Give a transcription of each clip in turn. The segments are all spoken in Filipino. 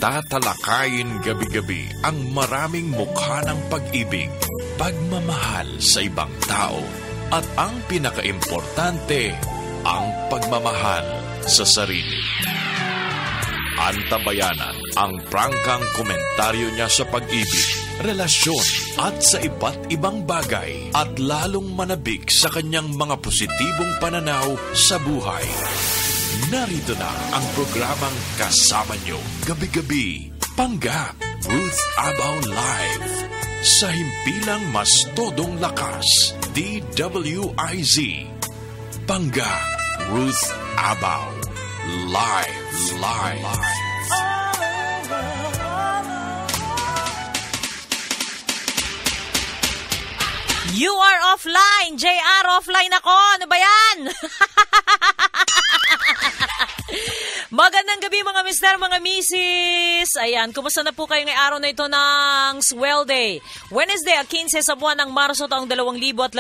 Tatalakayin gabi-gabi ang maraming mukha ng pag-ibig, pagmamahal sa ibang tao, at ang pinakaimportante, ang pagmamahal sa sarili. Antabayanan ang prangkang komentaryo niya sa pag-ibig, relasyon at sa iba't ibang bagay at lalong manabik sa kanyang mga positibong pananaw sa buhay. Narito na ang programang kasama nyo gabi-gabi, Panggap, Ruth Abaw Live. Sa himpilang mas todong lakas, DWIZ. Panggap, Ruth Abaw Live. You are offline! JR, offline ako! Ano ba yan? Magandang gabi mga mister, mga misis! Ayan, kumusta na po kayo ngayong araw na ito ng Swell Day? Wednesday, 15 sa buwan ng Marso taong 2017.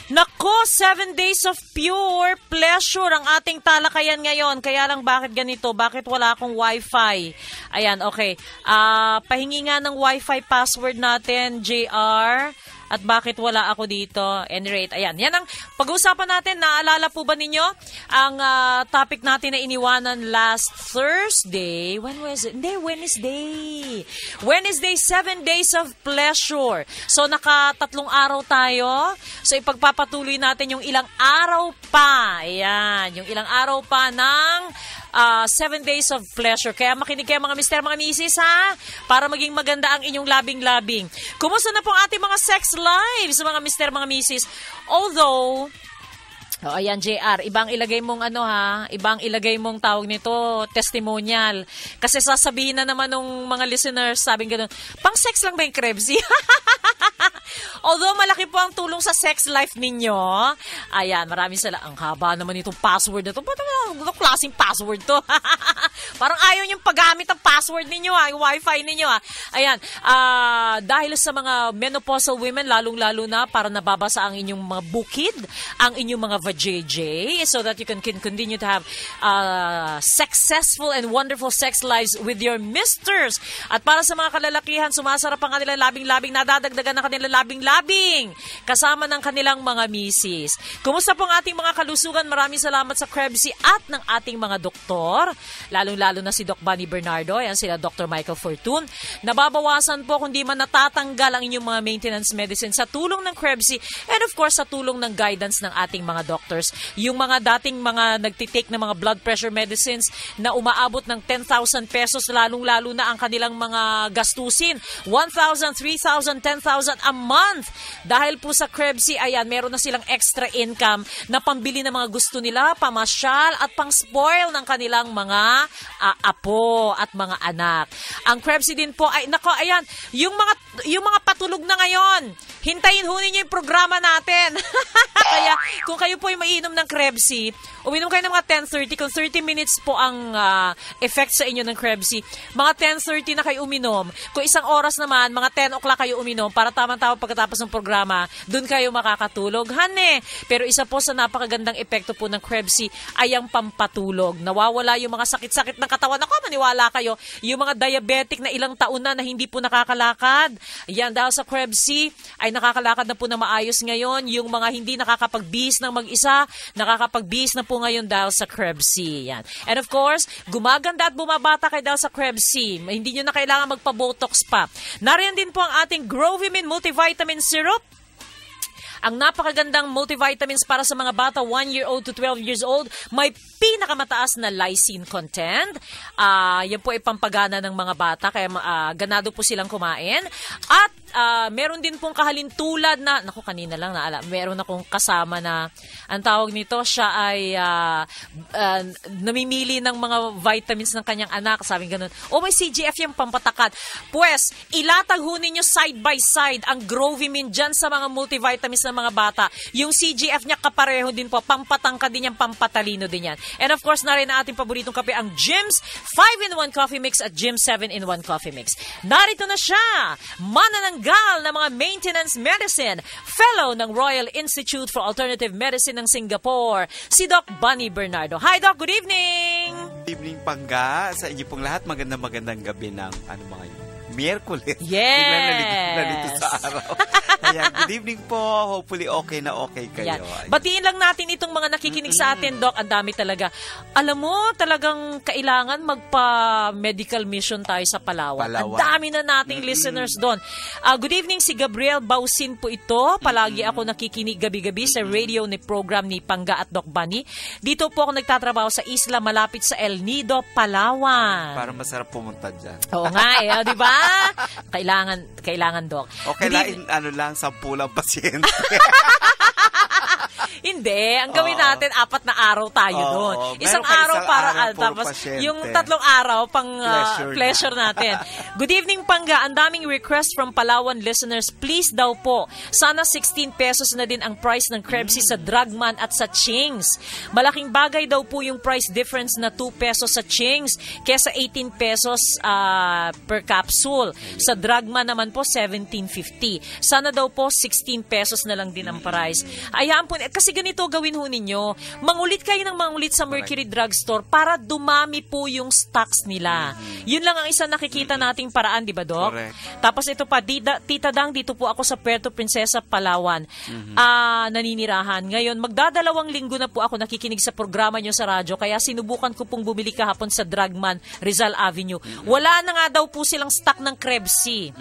Nako, 7 days of pure pleasure ang ating talakayan ngayon. Kaya lang bakit ganito? Bakit wala akong wifi? Ayan, okay. Pahingi nga ng wifi password natin, JR. At bakit wala ako dito? Any rate, ayan. Yan ang pag-uusapan natin. Naalala po ba ninyo ang topic natin na iniwanan last Thursday? When was it? Hindi, Wednesday. Wednesday, 7 days of pleasure. So, naka-3 araw tayo. So, ipagpapatuloy natin yung ilang araw pa. Ayan, yung ilang araw pa ng 7 days of pleasure. Kaya makinig kayo mga mister, mga misis, ha? Para maging maganda ang inyong labing-labing. Kumusta na po ang ating mga sex lives, mga mister, mga misis? Although, ayan, JR, ibang ilagay mong ibang ilagay mong tawag nito, testimonial. Kasi sasabihin na naman ng mga listeners, sabing gano'n, pang sex lang ba yung Krebsy? Although malaki po ang tulong sa sex life ninyo, ayan, maraming ang haba naman itong password na ito. Ba't ano klaseng password to? Parang ayaw niyong paggamit ang password ninyo, yung wifi ninyo. Ayan, dahil sa mga menopausal women, lalong-lalo na para nababasa ang inyong mga bukid, ang inyong mga vajayjay, so that you can continue to have successful and wonderful sex lives with your misters. At para sa mga kalalakihan, sumasarap ang kanilang labing-labing, nadadagdagan ang kanilang labing-labing kasama ng kanilang mga misis. Kumusta po ang ating mga kalusugan? Maraming salamat sa Krebsy at ng ating mga doktor, lalong-lalo na si Doc Bunny Bernardo, yan sila Dr. Michael Fortun. Nababawasan po kung di man natatanggal ang inyong mga maintenance medicine sa tulong ng Krebsy and of course sa tulong ng guidance ng ating mga doctors. Yung mga dating mga nagtitake ng mga blood pressure medicines na umaabot ng 10,000 pesos, lalong-lalo na ang kanilang mga gastusin. 1,000, 3,000, 10,000 a month. Dahil po sa Krebsy, ayan, meron na silang extra income na pambili ng mga gusto nila, pamasyal at pang-spoil ng kanilang mga apo at mga anak. Ang Krebsy din po ay, nako, ayan, yung mga patulog na ngayon, hintayin ho ninyo yung programa natin. Kaya kung kayo po ay mainom ng Krebsy, uminom kayo ng mga 10:30. Kung 30 minutes po ang effect sa inyo ng Krebsy, mga 10:30 na kayo uminom. Kung isang oras naman, mga 10 o'clock kayo uminom para tama-tama pagkatapos ng programa, dun kayo makakatulog. Pero isa po sa napakagandang epekto po ng Krebsy ay ang pampatulog. Nawawala yung mga sakit-sakit ng katawan. Ako, maniwala kayo, yung mga diabetic na ilang taon na hindi po nakakalakad, yan dahil sa Krebsy ay nakakalakad na po na maayos ngayon. Yung mga hindi nakakapagbihis ng mag-isa, nakakapagbihis na po ngayon dahil sa Krebsy. Yan. And of course, gumaganda at bumabata kayo dahil sa Krebsy. Hindi nyo na kailangan magpa-botox pa. Nariyan din po ang ating Grovimine Multivitamin Syrup. Ang napakagandang multivitamins para sa mga bata 1-year-old to 12 years old. May pinakamataas na lysine content. Yan po ay pampagana ng mga bata, kaya ganado po silang kumain. At meron din pong kahalintulad na, naku, kanina lang naala, meron akong kasama na, ang tawag nito, siya ay namimili ng mga vitamins ng kanyang anak. Sabi ganun, may CGF yung pampatakad. Pues, ilatag ho ninyo side by side ang Grovimine dyan sa mga multivitamins ng mga bata. Yung CGF niya kapareho din po, pampatangka din yan, pampatalino din yan. And of course, na rin ang ating paboritong kape, ang Jim's 5-in-1 Coffee Mix at Jim's 7-in-1 Coffee Mix. Narito na siya, manananggal na mga maintenance medicine, fellow ng Royal Institute for Alternative Medicine ng Singapore, si Doc Bunny Bernardo. Hi Doc, good evening! evening Pangga sa inyo pong lahat. Magandang gabi ng mga yun. Miyerkules. Yes! Biglang nalito sa araw. Ayan, good evening po. Hopefully okay na okay kayo. Yan. Batiin lang natin itong mga nakikinig sa atin, Doc. Ang dami talaga. Alam mo, talagang kailangan magpa-medical mission tayo sa Palawan. Ang dami na nating listeners doon. Good evening, si Gabriel Bausin po ito. Palagi ako nakikinig gabi-gabi sa radio ni program ni Pangga at Doc Bunny. Dito po ako nagtatrabaho sa isla malapit sa El Nido, Palawan. Para masarap pumunta dyan. Oo nga di ba? Kailangan, Doc. Okay, lang, 10 lang pasyente. Hindi. Ang gawin natin, 4 na araw tayo doon. Isang araw para tapos yung 3 araw pang pleasure natin. Good evening, Pangga. Ang daming request from Palawan listeners. Please daw po. Sana 16 pesos na din ang price ng Krebsy sa Dragman at sa Chings. Malaking bagay daw po yung price difference na 2 pesos sa Chings kesa 18 pesos per capsule. Sa Dragman naman po, 17.50. Sana daw po 16 pesos na lang din ang price. Ayan po. Kasi ganito gawin ho ninyo. Mangulit kayo ng mangulit sa Mercury Drugstore para dumami po yung stocks nila. Yun lang ang isa nakikita nating paraan, di ba, Doc? Correct. Tapos ito pa, Tita Dang, dito po ako sa Puerto Princesa, Palawan. Naninirahan. Ngayon, magdadalawang linggo na po ako nakikinig sa programa nyo sa radyo, kaya sinubukan ko pong bumili kahapon sa Dragman, Rizal Avenue. Wala na nga daw po silang stock ng Krebsy.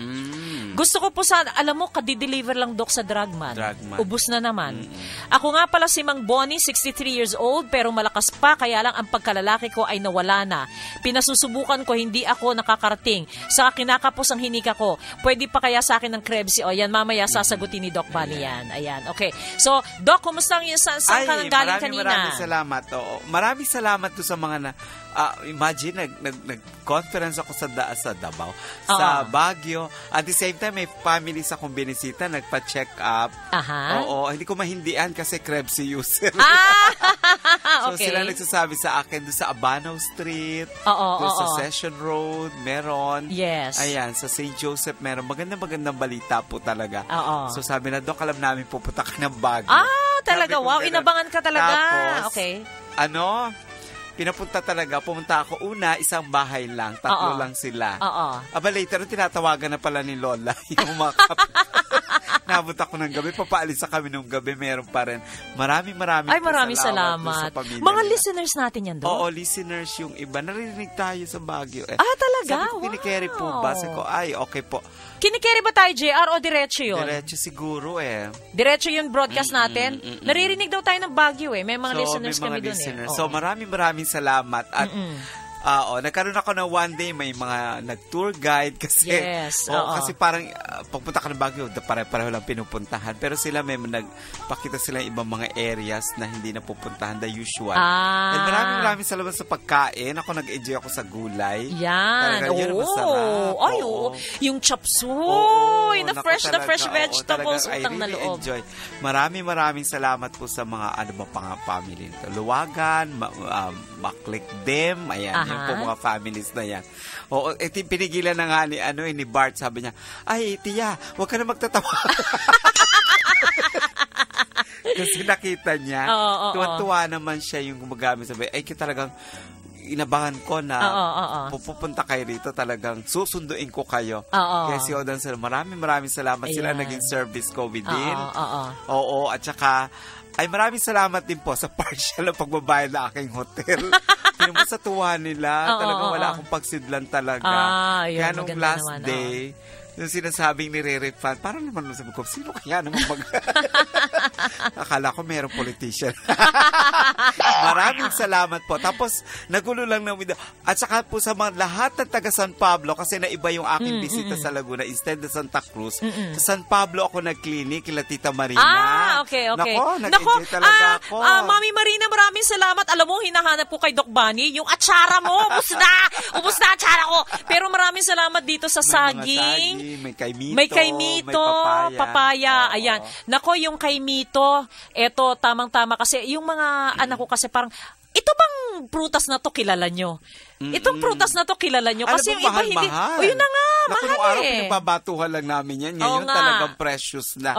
Gusto ko po sana, alam mo, kadideliver lang, Doc, sa Dragman. Ubus na naman. Ako nga pala si Mang Bonnie, 63 years old, pero malakas pa, kaya lang ang pagkalalaki ko ay nawala na. Pinasusubukan ko, hindi ako nakakarating. Sa kinakapos ang hinika ko. Pwede pa kaya sa akin ng Krebsy? O yan, mamaya sasagutin ni Doc Bunny yan. Ayan, okay. So, Doc, kumusta ang saan ka nang galing kanina? Maraming salamat. Maraming salamat to sa mga imagine, nag-conference ako sa Davao, sa Baguio. At the same time, may families akong binisita, nagpa-check up. Oo, hindi ko mahindian kasi Krebsy user. So, sila nagsasabi sa akin doon sa Abano Street, doon sa Session Road, meron. Yes. Ayan, sa St. Joseph, meron. Magandang balita po talaga. So, sabi na, Dok, alam namin pupunta ka ng Baguio. Talaga? Wow, inabangan ka talaga. Tapos, okay. Pumunta ako isang bahay lang, 3 lang sila. Aba later, tinatawagan na pala ni Lola yung mga Nabot ako ng gabi, papaalis sa kami nung gabi, meron pa rin. Maraming salamat. Sa pamilya mga nila. Listeners natin yan doon? Oo, listeners yung iba. Naririnig tayo sa Baguio. Talaga? Sabi ko, kinikerry po ba? Sabi ko, okay po. Kinikerry ba tayo, JR, o diretso yun? Diretso siguro Diretso yung broadcast natin? Naririnig daw tayo ng Baguio May mga listeners kami doon So, maraming salamat. At nagkaroon ako ng one day, may mga nag-tour guide kasi kasi parang pagpunta ka ng Baguio, pare-pareho lang pinupuntahan. Pero sila may nagpakita sila ibang mga areas na hindi na pupuntahan the usual. And maraming salamat sa pagkain. Ako nag-enjoy ako sa gulay. Yan. Yun masarap. Yung chop suey, na fresh vegetables, utang na loob. Enjoy. Maraming salamat po sa mga family nito. Luwagan, Maklikdem, ayan. Yung po mga families na yan. Pinigilan na nga ni Bart, sabi niya, ay, tiya, huwag ka na magtatawa. Kasi nakita niya, tuwan-tuwa naman siya yung gumagamit. Sabi, talagang inabangan ko na pupunta kayo rito, talagang susunduin ko kayo. Kaya si Odan, maraming salamat. Sila naging service ko within. At saka, maraming salamat din po sa partial na pagbabayad na aking hotel. Pinumos sa tuwa nila. Talagang wala akong pagsidlan talaga. Kaya nung last day, yung sinasabing nire-refund, parang naman sabi ko, sino kaya naman Akala ko mayroong politician. Maraming salamat po. Tapos, nagulo lang na at saka po sa mga lahat ng taga San Pablo, kasi naiba yung aking bisita sa Laguna, instead na Santa Cruz, sa San Pablo ako nag-clinic, kila Tita Marina. Okay. Nako, nag-enjoy talaga ako. Mami Marina, maraming salamat. Alam mo, hinahanap ko kay Doc Bunny, yung atsara mo, ubus na atsara ko. Pero maraming salamat dito sa saging. May kaimito. May papaya. Ayan. Nako, yung kaimito, eto, tamang-tama kasi yung mga anak ko kasi parang ito bang prutas na to kilala nyo? Itong prutas na to kilala nyo? Kasi yung iba hindi. O yun na nga, mahal nung araw, pinababatuhan lang namin yan. Ngayon talagang precious na.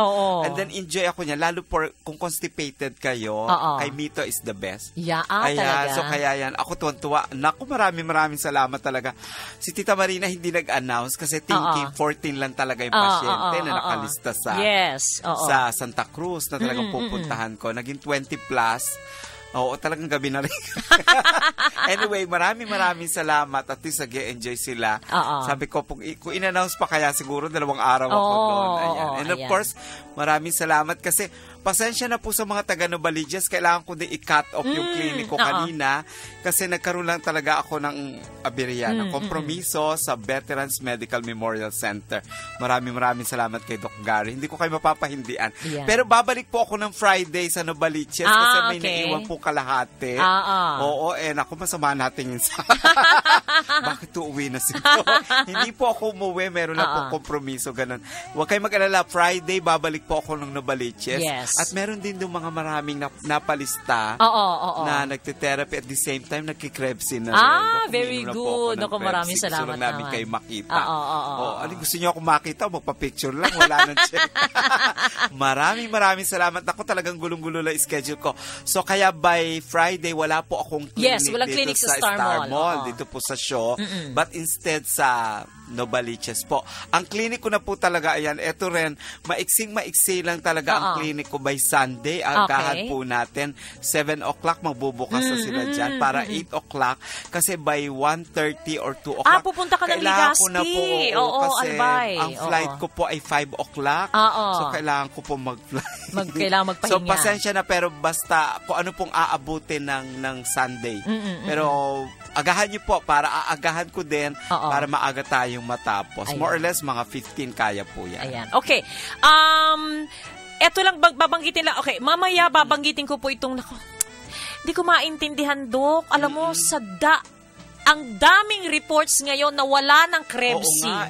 And then enjoy ako niya. Lalo kung constipated kayo, kay Mito is the best. Talaga. So kaya yan, ako tuwan-tuwa. Naku, maraming salamat talaga. Si Tita Marina hindi nag-announce kasi thinking 14 lang talaga yung pasyente na nakalista sa Santa Cruz na talagang pupuntahan ko. Naging 20 plus. Oo, talagang gabi na rin. Anyway, maraming salamat. At least nag-enjoy sila. Sabi ko, kung in-announce pa kaya siguro 2 araw ako doon. And of course, maraming salamat kasi pasensya na po sa mga taga-Novaliches. Kailangan ko din i-cut off yung clinic ko kanina kasi nagkaroon lang talaga ako ng aberya, ng kompromiso sa Veterans Medical Memorial Center. Maraming salamat kay Doc Gary. Hindi ko kayo mapapahindian. Pero babalik po ako ng Friday sa Novaliches kasi may naiwan po kalahati. Oo, naku, masama natin yun sa... Bakit uuwi na sila? Hindi po ako umuwi. Meron lang po kompromiso. Ganun. Huwag kayo mag-alala. Friday, babalik po ako ng Novaliches. At meron din doon mga maraming napalista na nagte-therapy at the same time nagkikrebsin na rin. Very good. Naku, maraming salamat naman. Gusto lang namin kayo makita. Gusto niyo ako makita? Magpa-picture lang. Wala nang check. Maraming salamat. Ako talagang gulong-gulo lang schedule ko. So, kaya by Friday, wala po akong clinic, walang clinic sa Star Mall. Dito po sa show. But instead sa Novaliches po. Ang clinic ko na po talaga, ayan, eto rin, maiksing-maiksi lang talaga ang clinic ko by Sunday. Agahan po natin, 7 o'clock, magbubukas na sila dyan para 8 o'clock. Kasi by 1:30 or 2 o'clock, pupunta ka ng Legazpi. Ko na po, kasi ang flight ko po ay 5 o'clock. So, kailangan ko po mag-fly. Kailangan magpahinga. So, pasensya na, pero basta kung ano pong aabutin ng Sunday. Pero, agahan niyo po para aagahan ko din para maaga tayong matapos. More or less, mga 15 kaya po yan. Ayan. Okay. Eto lang, babanggitin lang. Okay, mamaya babanggitin ko po itong, hindi ko maintindihan, Dok. Alam mo, ang daming reports ngayon na wala ng Krebs. Oo nga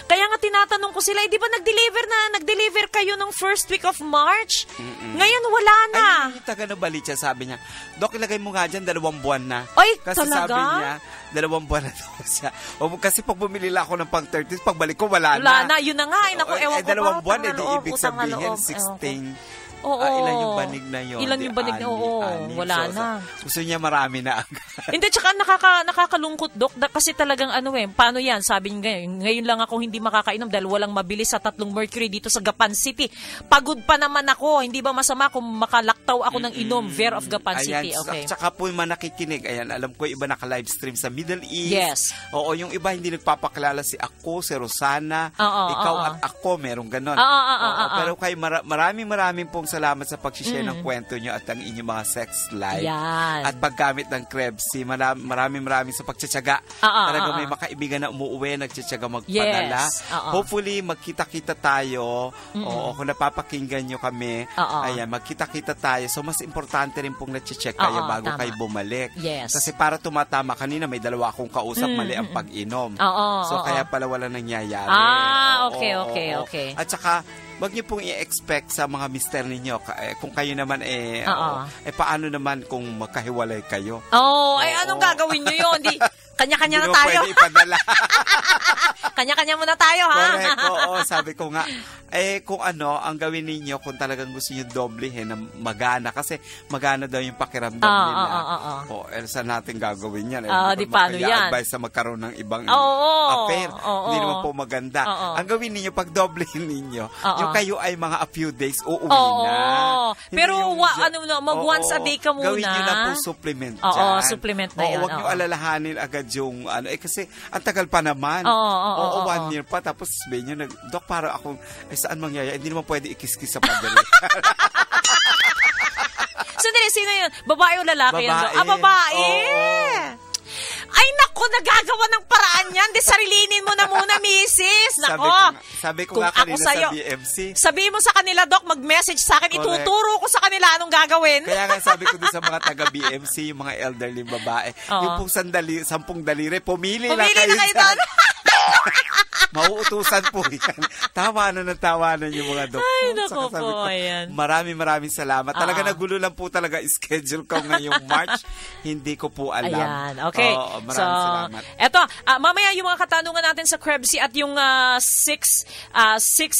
Kaya nga tinatanong ko sila, di ba nag-deliver kayo nung first week of March? Ngayon wala na. Ay, yung taga-Novaliches, sabi niya, Dok, ilagay mo nga dyan, 2 buwan na. Ay, kasi talaga? Sabi niya, 2 buwan na daw siya. Kasi pag bumili lang ako ng pang 30, pagbalik ko, wala na. Wala na, yun na nga. Ewan ko 2 buwan, di ibig sabihin, 16. Ilan yung banig na yun? Ilan yung banig na, wala na. Gusto niya marami na agad. Hindi, tsaka nakakalungkot, Dok, kasi talagang paano yan? Sabi niya, ngayon lang ako hindi makakainom dahil walang mabili sa 3 Mercury dito sa Gapan City. Pagod pa naman ako. Hindi ba masama kung makalaktaw ako ng inom, Ver of Gapan City? Okay. Tsaka po yung nakikinig, ayan, alam ko iba naka-livestream sa Middle East. Yes. Oo, yung iba hindi nagpapakilala si Rosana, ikaw at ako, merong ganon. Pero kayo, maraming pong salamat sa pag-share ng kwento nyo at ang inyong mga sex life. Yan. At paggamit ng Krebs. Maraming sa pagtsatsaga. Talaga may makaibigan na umuwi, nagtsatsaga magpadala. Hopefully, magkita-kita tayo. O kung napapakinggan nyo kami, ayan, magkita-kita tayo. So, mas importante rin pong nagtsatsag kayo bago kayo bumalik. Yes. Kasi para tumatama, kanina may 2 akong kausap, mali ang pag-inom. So, kaya pala wala nangyayari. Okay. At saka, wag niyo pong i-expect sa mga mister ninyo. Kung kayo naman paano naman kung magkahiwalay kayo? Anong gagawin niyo yun? Kanya-kanya na tayo. Hindi pwede ipadala. Kanya-kanya muna tayo, ha? Correct. Oo, sabi ko nga, kung ang gawin ninyo, kung talagang gusto niyo doblehin na magana, kasi magana daw yung pakiramdam nila. Saan natin gagawin yan? Di paano yan? Advice na magkaroon ng ibang affair. Hindi naman po maganda. Ang gawin ninyo, pag doblehin ninyo, yung kayo ay mga a few days, uuwi na. Pero mag once a day ka muna. Gawin nyo na po supplement dyan. Supplement na yan. Huwag nyo alalahanin agad yung kasi ang tagal pa naman. 1 year pa, tapos sabihin nyo, Dok, para akong, saan mangyaya? Hindi naman pwede ikis-kis sa padre. Sandali, sino yun? Babae o lalaki? Babae. Babae! Ay, naku, nagagawa ng paraan yan. Sarilinin mo na muna, misis. Nako. Sabi ko nga kanina sa BMC. Sabihin mo sa kanila, Dok, mag-message sa akin. Correct. Ituturo ko sa kanila anong gagawin. Kaya nga sabi ko din sa mga taga-BMC, yung mga elderly babae, yung pong 10 daliri, pumili lang kayo doon. Mauutusan po yan. Tawanan yung mga doktor. Ay, naku po, ayan. Maraming salamat. Talaga nagulo lang po talaga schedule ko ngayong March. Hindi ko po alam. Ayan, okay. Maraming salamat. Eto, mamaya yung mga katanungan natin sa Krebsy at yung 6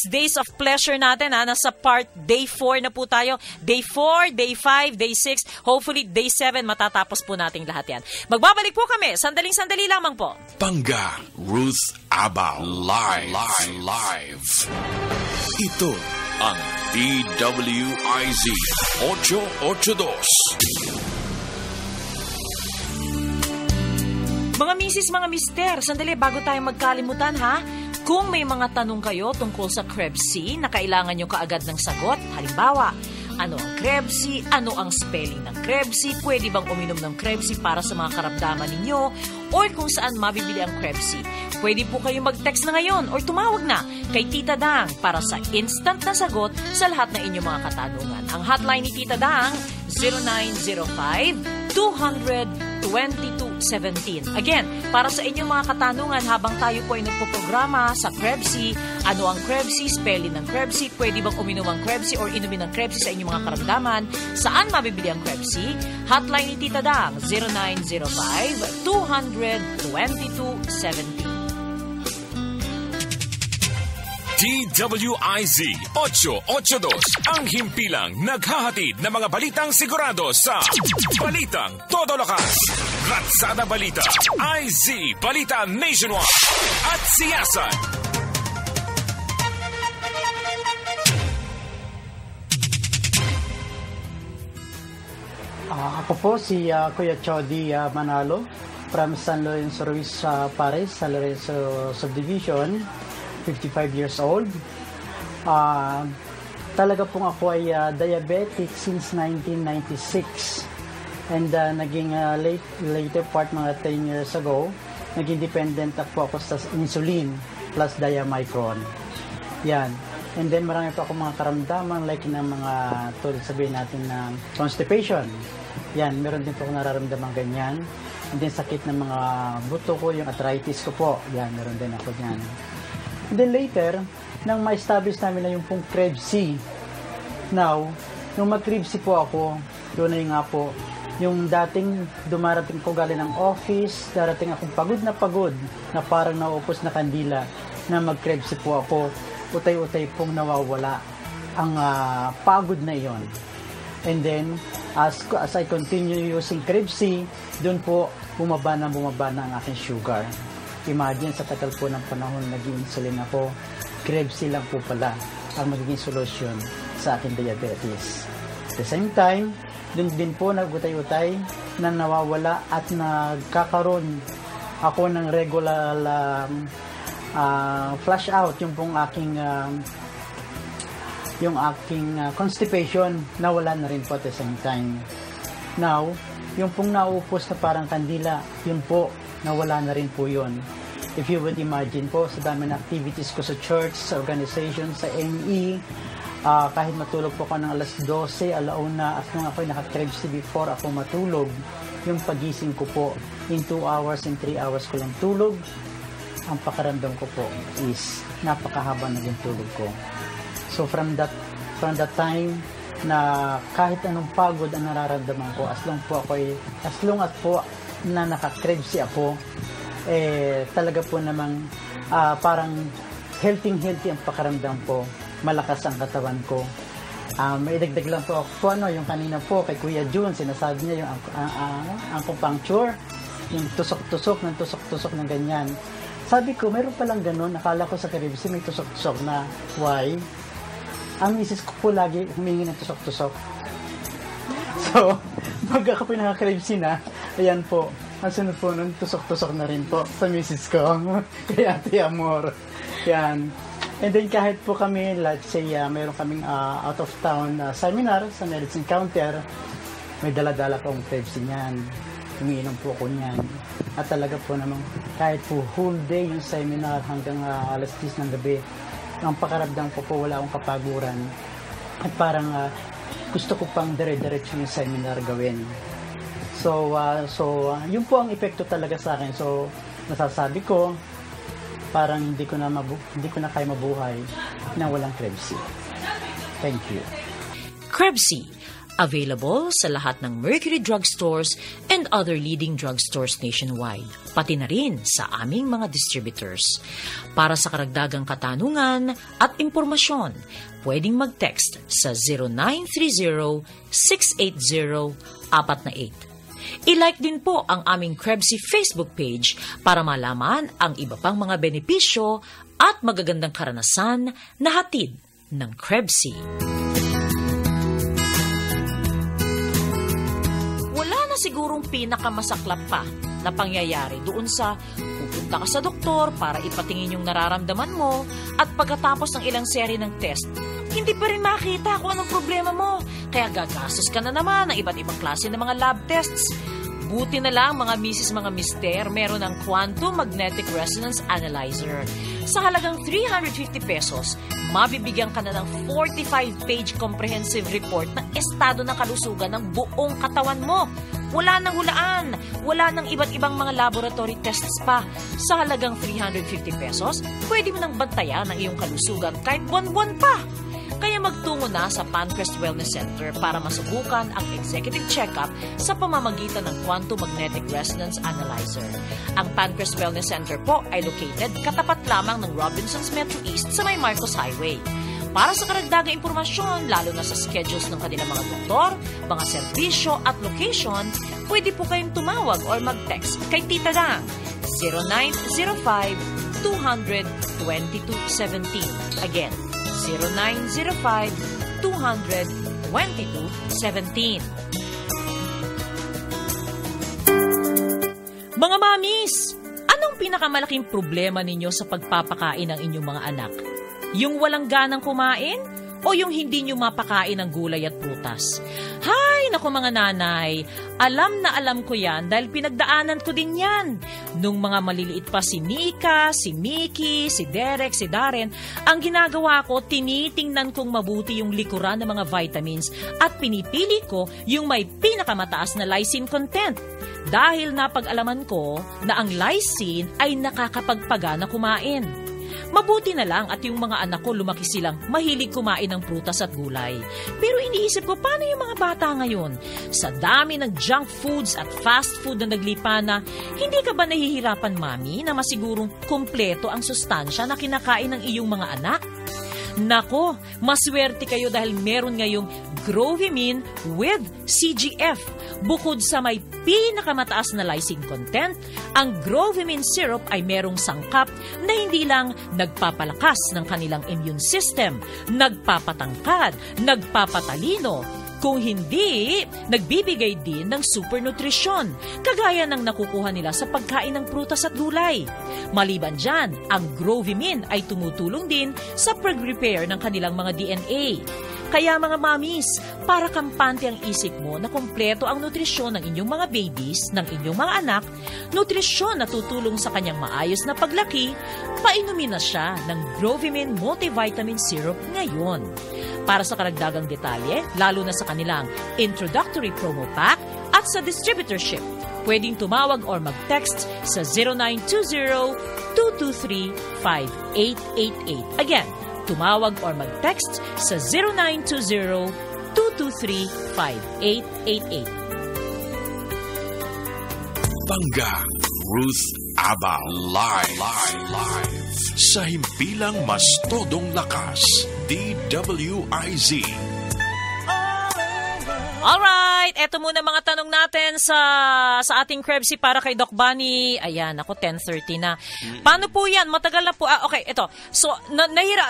days of pleasure natin, nasa part day 4 na po tayo. Day 4, day 5, day 6, hopefully day 7 matatapos po nating lahat yan. Magbabalik po kami, sandaling-sandali lamang po. Pangga, Ruth Abao, live. Ito ang DWIZ 882. Mga misis, mga mister, sandali bago tayo magkalimutan ha. Kung may mga tanong kayo tungkol sa Krebsy na kailangan nyo kaagad ng sagot, halimbawa, ano ang Krebsy? Ano ang spelling ng Krebsy? Pwede bang uminom ng Krebsy para sa mga karamdaman ninyo? Or kung saan mabibili ang Krebsy? Pwede po kayo mag-text na ngayon or tumawag na kay Tita Dang para sa instant na sagot sa lahat ng inyong mga katanungan. Ang hotline ni Tita Dang, 0905-200-2217. Again, para sa inyong mga katanungan habang tayo po ay nagpoprograma sa Krebsy, ano ang Krebsy, spelling ng Krebsy, pwede bang uminom ang Krebsy or inumin ang Krebsy sa inyong mga karamdaman, saan mabibili ang Krebsy? Hotline ni Tita Dang, 0905-200-2217. DWIZ 882, ang himpilang naghahatid ng mga balitang sigurado sa Balitang Todo Lakas, Ratsada Balita, IZ Balita Nationwide, at Siyasan. Ako po si Kuya Chody Manalo from San Lorenzo Ruiz Pares, San Lorenzo Subdivision, 55 years old. Talaga pong ako ay diabetic since 1996. And naging later part mga 10 years ago, naging dependent po ako sa insulin plus Diamicron. Yan. And then marami pa ako mga karamdaman like ng mga tulad sabihin natin na constipation. Yan, meron din po ako nararamdaman ganyan. And then sakit ng mga buto ko, yung arthritis ko po. Yan, meron din ako yan. And then later, nang ma-establish namin na yung pong Krebsy. Now, nung mag-Krebsy po ako, doon na nga po, yung dating dumarating po galing ng office, darating akong pagod na parang naupos na kandila, na mag-Krebsy po ako, utay-utay pong nawawala ang pagod na iyon. And then, as I continue using Krebsy, doon po bumaba na ang aking sugar. Imagine, sa tagal po ng panahon nag-insulin ako, Krebsy lang po pala ang magiging solusyon sa aking diabetes. At the same time, doon din po nagutay-utay na nawawala at nagkakaroon ako ng regular flush out, yung pong aking constipation, nawala na rin po at the same time. Now, yung pong naupos na parang kandila, yun po, nawala na rin po yun. If you would imagine po, sa dami ng activities ko sa church, sa organization, sa ME, kahit matulog po ako ng alas 12, alauna, at nung ako'y naka-Krebsy before ako matulog, yung pagising ko po, in 2 hours and 3 hours ko lang tulog, ang pakaramdam ko po is napakahaba na yung tulog ko. So from that time na kahit anong pagod ang nararamdaman ko, as long as po na naka-Krebsy ako, talaga po namang parang healthy ang pakaramdam ko, malakas ang katawan ko. May dagdag lang po ako yung kanina po kay Kuya June, sinasabi niya yung acupuncture, yung tusok-tusok ng ganyan. Sabi ko, meron palang ganun, akala ko sa Krebsy may tusok-tusok na. Why? Ang misis ko po lagi humingi ng tusok-tusok. So, pag ako pinaka-Krebsy na, ayan po, ang sunod po nun, tusok-tusok na rin po sa misis ko. Kaya Ate Amor. Yan. And then kahit po kami, let's say, mayroon kaming out of town seminar sa Medicine Counter, may dala-dala pong Krebsy niyan. Umiinom po ako niyan. At talaga po namang kahit po whole day yung seminar hanggang alas 10 ng gabi, ang pakaramdam ko po wala akong kapaguran. At parang gusto ko pang dire-diretso yung seminar gawin. So yun po ang epekto talaga sa akin. So, nasasabi ko, parang hindi ko na kaya mabuhay na walang Krebs. Thank you. Krebs, available sa lahat ng Mercury drugstores and other leading drugstores nationwide, pati na rin sa aming mga distributors. Para sa karagdagang katanungan at impormasyon, pwedeng mag-text sa 0930-680-48. I-like din po ang aming Krebs Facebook page para malaman ang iba pang mga benepisyo at magagandang karanasan na hatid ng Krebs. Wala na sigurong pinakamasaklap pa na pangyayari doon sa pupunta ka sa doktor para ipatingin yung nararamdaman mo at pagkatapos ng ilang seri ng test, hindi pa rin makita kung anong problema mo. Kaya gagastos ka na naman ng iba't ibang klase ng mga lab tests. Buti na lang mga misis, mga mister, meron ng Quantum Magnetic Resonance Analyzer. Sa halagang 350 pesos, mabibigyan ka na ng 45-page comprehensive report ng estado ng kalusugan ng buong katawan mo. Wala nang hulaan, wala nang iba't ibang mga laboratory tests pa. Sa halagang 350 pesos, pwede mo nang bantayan ang iyong kalusugan kahit buwan-buwan pa. Kaya magtungo na sa Pancrest Wellness Center para masubukan ang executive check-up sa pamamagitan ng Quantum Magnetic Resonance Analyzer. Ang Pancrest Wellness Center po ay located katapat lamang ng Robinsons Metro East sa may Marcos Highway. Para sa karagdagang impormasyon, lalo na sa schedules ng kanilang mga doktor, mga serbisyo at location, pwede po kayong tumawag or mag-text kay Tita Dang 0905-200-2217. Again, 0905-200-2217. Mga mamis, anong pinakamalaking problema ninyo sa pagpapakain ng inyong mga anak? Yung walang ganang kumain o yung hindi nyo mapakain ng gulay at prutas? Hay, naku mga nanay, alam na alam ko yan dahil pinagdaanan ko din yan. Nung mga maliliit pa si Mika, si Mickey, si Derek, si Darren, ang ginagawa ko, tinitingnan kong mabuti yung likuran ng mga vitamins at pinipili ko yung may pinakamataas na lysine content. Dahil napag-alaman ko na ang lysine ay nakakapagpagana kumain. Mabuti na lang at yung mga anak ko lumaki silang mahilig kumain ng prutas at gulay. Pero iniisip ko, paano yung mga bata ngayon? Sa dami ng junk foods at fast food na naglipa na, hindi ka ba nahihirapan, mami, na masigurong kumpleto ang sustansya na kinakain ng iyong mga anak? Nako, maswerte kayo dahil meron ngayong Grovimine with CGF. Bukod sa may pinakamataas na lysine content, ang Grovimine syrup ay merong sangkap na hindi lang nagpapalakas ng kanilang immune system, nagpapatangkad, nagpapatalino, kung hindi, nagbibigay din ng super nutrisyon, kagaya ng nakukuha nila sa pagkain ng prutas at gulay. Maliban dyan, ang Grovimine ay tumutulong din sa pag-repair ng kanilang mga DNA. Kaya mga mamis, para kampante ang isip mo na kompleto ang nutrisyon ng inyong mga babies, ng inyong mga anak, nutrisyon na tutulong sa kanyang maayos na paglaki, painumin na siya ng Grovimine Multivitamin Syrup ngayon. Para sa karagdagang detalye, lalo na sa kanilang introductory promo pack at sa distributorship, pwedeng tumawag or mag-text sa 0920-223-5888. Again, tumawag or mag-text sa 0920-223-5888. Bangga Ruth Abba live sa himpilang mas todong lakas, DWIZ. Alright, eto muna mga tanong natin sa ating Krebs para kay Doc Bunny. Ayan, ako 10:30 na. Paano po yan? Matagal na po. Okay, ito. So,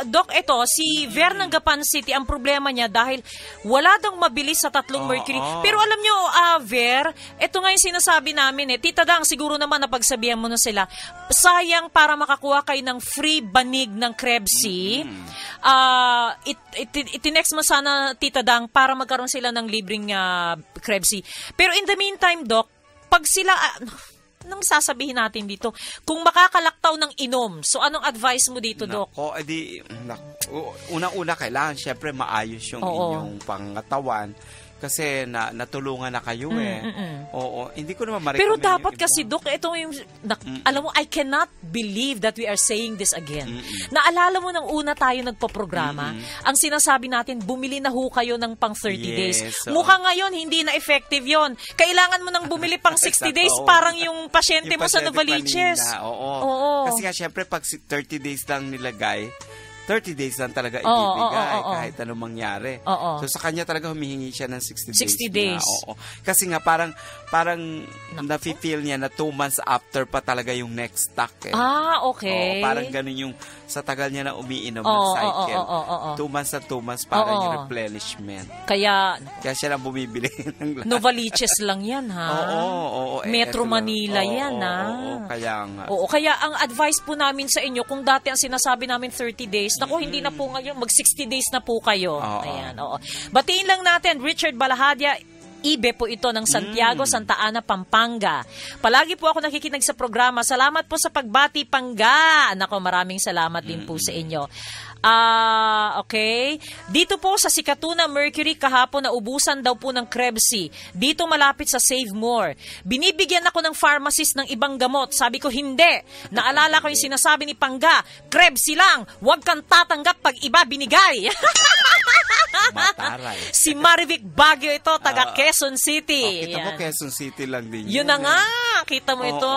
Doc, ito, si Ver ng Gapan City, ang problema niya dahil wala daw mabilis sa 3 Mercury. Pero alam nyo, Ver, ito nga yung sinasabi namin Tita Dang, siguro naman napagsabihan mo na sila. Sayang para makakuha kayo ng free banig ng Krebs. Itinext mo sana, Tita Dang, para magkaroon sila ng libreng Krebs. Pero in the meantime, Doc, pag sila, anong sasabihin natin dito? Kung makakalaktaw ng inom, so anong advice mo dito, Doc? Unang-una kailangan, syempre, maayos yung inyong pangatawan. Kasi natulungan na kayo Oo, hindi ko naman ma-recommend. Pero dapat kasi, Dok, ito yung, alam mo, I cannot believe that we are saying this again. Naalala mo nang una tayo nagpo-programa, ang sinasabi natin, bumili na ho kayo ng pang 30 days. Mukha ngayon, hindi na effective yon. Kailangan mo nang bumili pang 60 days, parang yung pasyente mo sa Novaliches. Oo. Kasi nga, syempre, pag 30 days lang nilagay, 30 days lang talaga ibibigay kahit anong mangyari. So sa kanya talaga humihingi siya ng 60 days. Kasi nga parang nafe-feel niya na 2 months after pa talaga yung next stock. Okay. Parang ganun yung sa tagal niya na umiinom ng cycle. 2 months na 2 months parang yung replenishment. Kaya siya lang bumibili ng lahat. Novaliches lang yan, ha? Oo. Metro Manila yan, ha? Kaya nga. Kaya ang advice po namin sa inyo, kung dati ang sinasabi namin 30 days, naku, hindi na po ngayon, mag 60 days na po kayo. Ayan, Batiin lang natin, Richard Balahadia, Ibe po ito ng Santiago, Santa Ana, Pampanga. Palagi po ako nakikinig sa programa. Salamat po sa pagbati, Pangga. Nako, maraming salamat din po sa inyo. Okay. Dito po sa Sikatuna, Mercury, kahapon naubusan daw po ng Krebsi. Dito malapit sa Save More. Binibigyan ako ng pharmacist ng ibang gamot. Sabi ko, hindi. Naalala ko yung sinasabi ni Pangga, Krebsi lang. Huwag kang tatanggap pag iba binigay. Mataray. Si Marivic Baguio ito, taga Quezon City. Kita mo, Quezon City lang din yun na nga. Kita mo ito.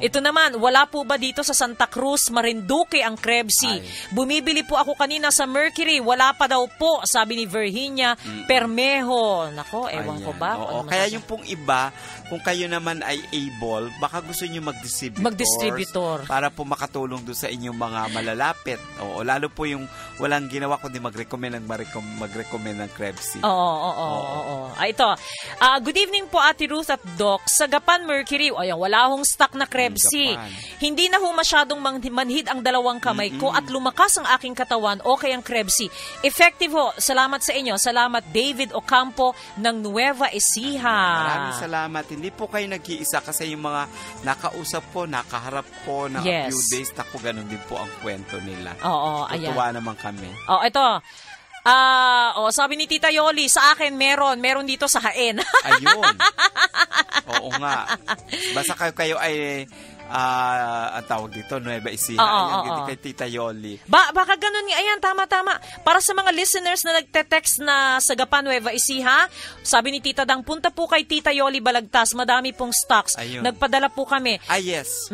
Ito naman, wala po ba dito sa Santa Cruz, Marinduque ang Krebsi? Bumibili po ako kanina sa Mercury. Wala pa daw po, sabi ni Virginia Permejo. Nako, ewan ko ba? Kaya yung pong iba, kung kayo naman ay able, baka gusto nyo mag-distributor. Para po makatulong doon sa inyong mga malalapit. Lalo po yung walang ginawa kundi mag-recommend ng Krebsi. Ito. Good evening po, Ate Ruth at Doc. Sa Gapan Mercury, wala hong stock na Krebsi. Hindi na ho masyadong manhid ang dalawang kamay ko at lumakas ang aking katawan. Okay ang Krebsi. Effective ho. Salamat sa inyo. Salamat, David Ocampo ng Nueva Ecija. Maraming salamat. Hindi po kayo nag-iisa kasi yung mga nakausap ko, nakaharap ko na a few days, naku, ganun din po ang kwento nila. Ayan. Tuwa naman kami. Ito. Sabi ni Tita Yoli, sa akin meron dito sa Hain. Ayun. Oo nga. Basta kayo ay ang tawag dito, Nueva Ecija. Ayan, kay Tita Yoli. Baka ganun nga. Ayan, tama. Para sa mga listeners na nagte-text na sa Gapan, Nueva Ecija, sabi ni Tita Dang, punta po kay Tita Yoli Balagtas. Madami pong stocks. Ayun. Nagpadala po kami. Yes.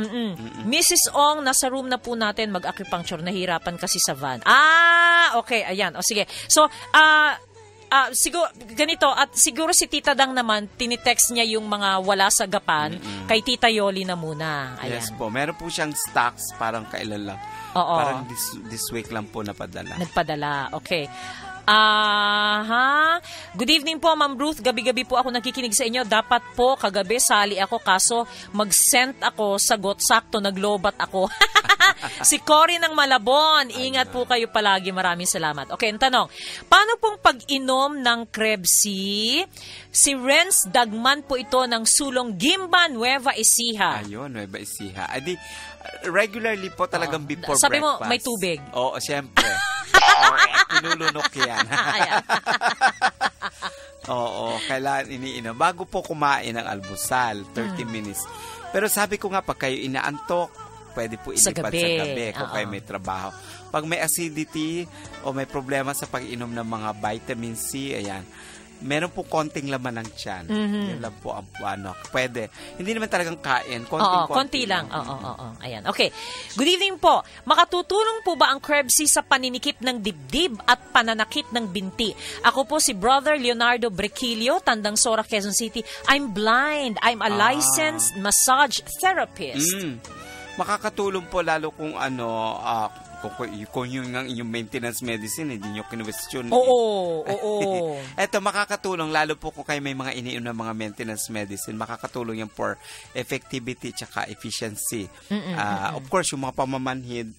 Mrs. Ong, nasa room na po natin mag-acupuncture. Nahirapan kasi sa van. Okay. Ayan. Sige. So, siguro ganito, at siguro si Tita Dang naman tinitext niya yung mga wala sa Gapan kay Tita Yoli na muna. Ayan. Yes po, meron po siyang stocks parang kailan lang. Parang this week lang po nagpadala. Okay. Good evening po, Ma'am Ruth. Gabi-gabi po ako nakikinig sa inyo. Dapat po kagabi sali ako kaso mag-sent ako, sagot sakto, naglobat ako. Si Cory ng Malabon. Ingat po kayo palagi. Maraming salamat. Okay, ang tanong. Paano pong pag-inom ng Krebsi? Si Renz Dagman po ito ng Sulong Gimba, Nueva Ecija. Ayun, Nueva Ecija. Adi, regularly po talagang before sabi breakfast. Sabi mo, may tubig. Oo, siyempre. Pinulunok yan. Kailangan iniinom. Bago po kumain ng almusal, 30 minutes. Pero sabi ko nga, pag kayo inaantok, pwede po ilipat sa gabi kung kayo may trabaho. Pag may acidity o may problema sa pag-inom ng mga vitamin C, ayan, meron po konting laman ng tiyan. Yan lang po ang pwede. Hindi naman talagang kain. Konti lang. Ayan. Okay. Good evening po. Makatutulong po ba ang Krebsi sa paninikip ng dibdib at pananakit ng binti? Ako po si Brother Leonardo Brequillo, Tandang Sora, Quezon City. I'm blind. I'm a licensed massage therapist. Makakatulong po lalo kung kung yung inyong maintenance medicine, hindi nyo kinwestiyon. Oo. Eto, makakatulong, lalo po kung kayo may mga iniinom na mga maintenance medicine, makakatulong yan for effectivity tsaka efficiency. Of course, yung mga pamamanhid,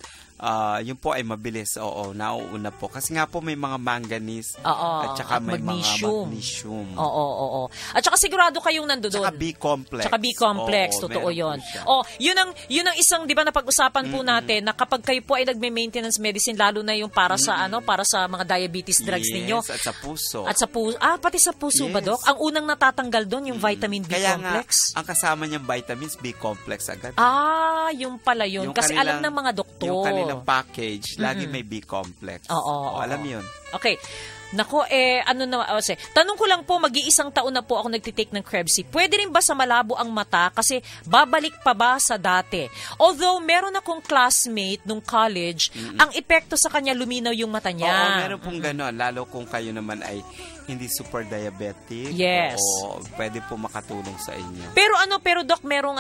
Yun po ay mabilis. Oo, nauuna po. Kasi nga po may mga manganese at saka may magnesium. mga magnesium. Oo. At saka sigurado kayong nandoon. Tsaka B-complex. Tsaka B-complex, totoo yun. Yun ang isang, di ba, napag-usapan po natin na kapag kayo po ay nagme-maintenance medicine, lalo na yung para sa para sa mga diabetes drugs ninyo. At sa puso. Pati sa puso ba, Doc? Ang unang natatanggal doon, yung vitamin B-complex. Kaya nga, ang kasama niyang vitamins, B-complex agad. Yung pala yun. Kasi alam ng mga doktor. Yung kanilang package, lagi may B-complex. Alam yun. Okay. Nako, tanong ko lang po, mag-iisang taon na po ako nagtitake ng Krebs. Pwede rin ba sa malabo ang mata? Kasi babalik pa ba sa dati? Although, meron akong classmate nung college, ang epekto sa kanya, luminaw yung mata niya. Oo, meron pong gano'n. Lalo kung kayo naman ay hindi super diabetic. Yes. Oo, pwede po makatulong sa inyo. Pero Doc, merong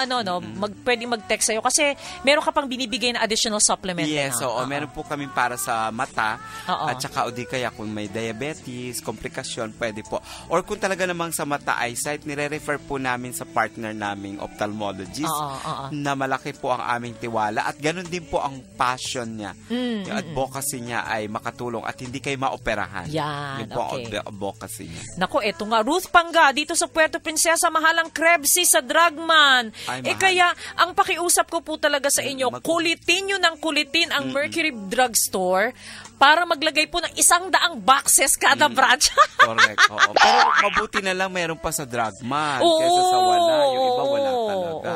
pwede mag-text sa'yo kasi meron ka pang binibigay na additional supplement. Yes, meron po kami para sa mata at saka o di kaya kung may diabetes, komplikasyon, pwede po. Or kung talaga namang sa mata eyesight, nire-refer po namin sa partner naming ophthalmologist na malaki po ang aming tiwala at ganun din po ang passion niya. Yung advocacy niya ay makatulong at hindi kayo maoperahan. Yan, yung po advocacy niya. Nako, eto nga, Ruth Panga, dito sa Puerto Princesa, mahalang Krebs sa Drugman. Kaya, ang pakiusap ko po talaga sa inyo, kulitin nyo ng kulitin ang Mercury Drugstore para maglagay po ng 100 boxes kada branch. Correct. Oo. Pero mabuti na lang meron pa sa Drugman kaysa sa wala. Yung iba wala talaga.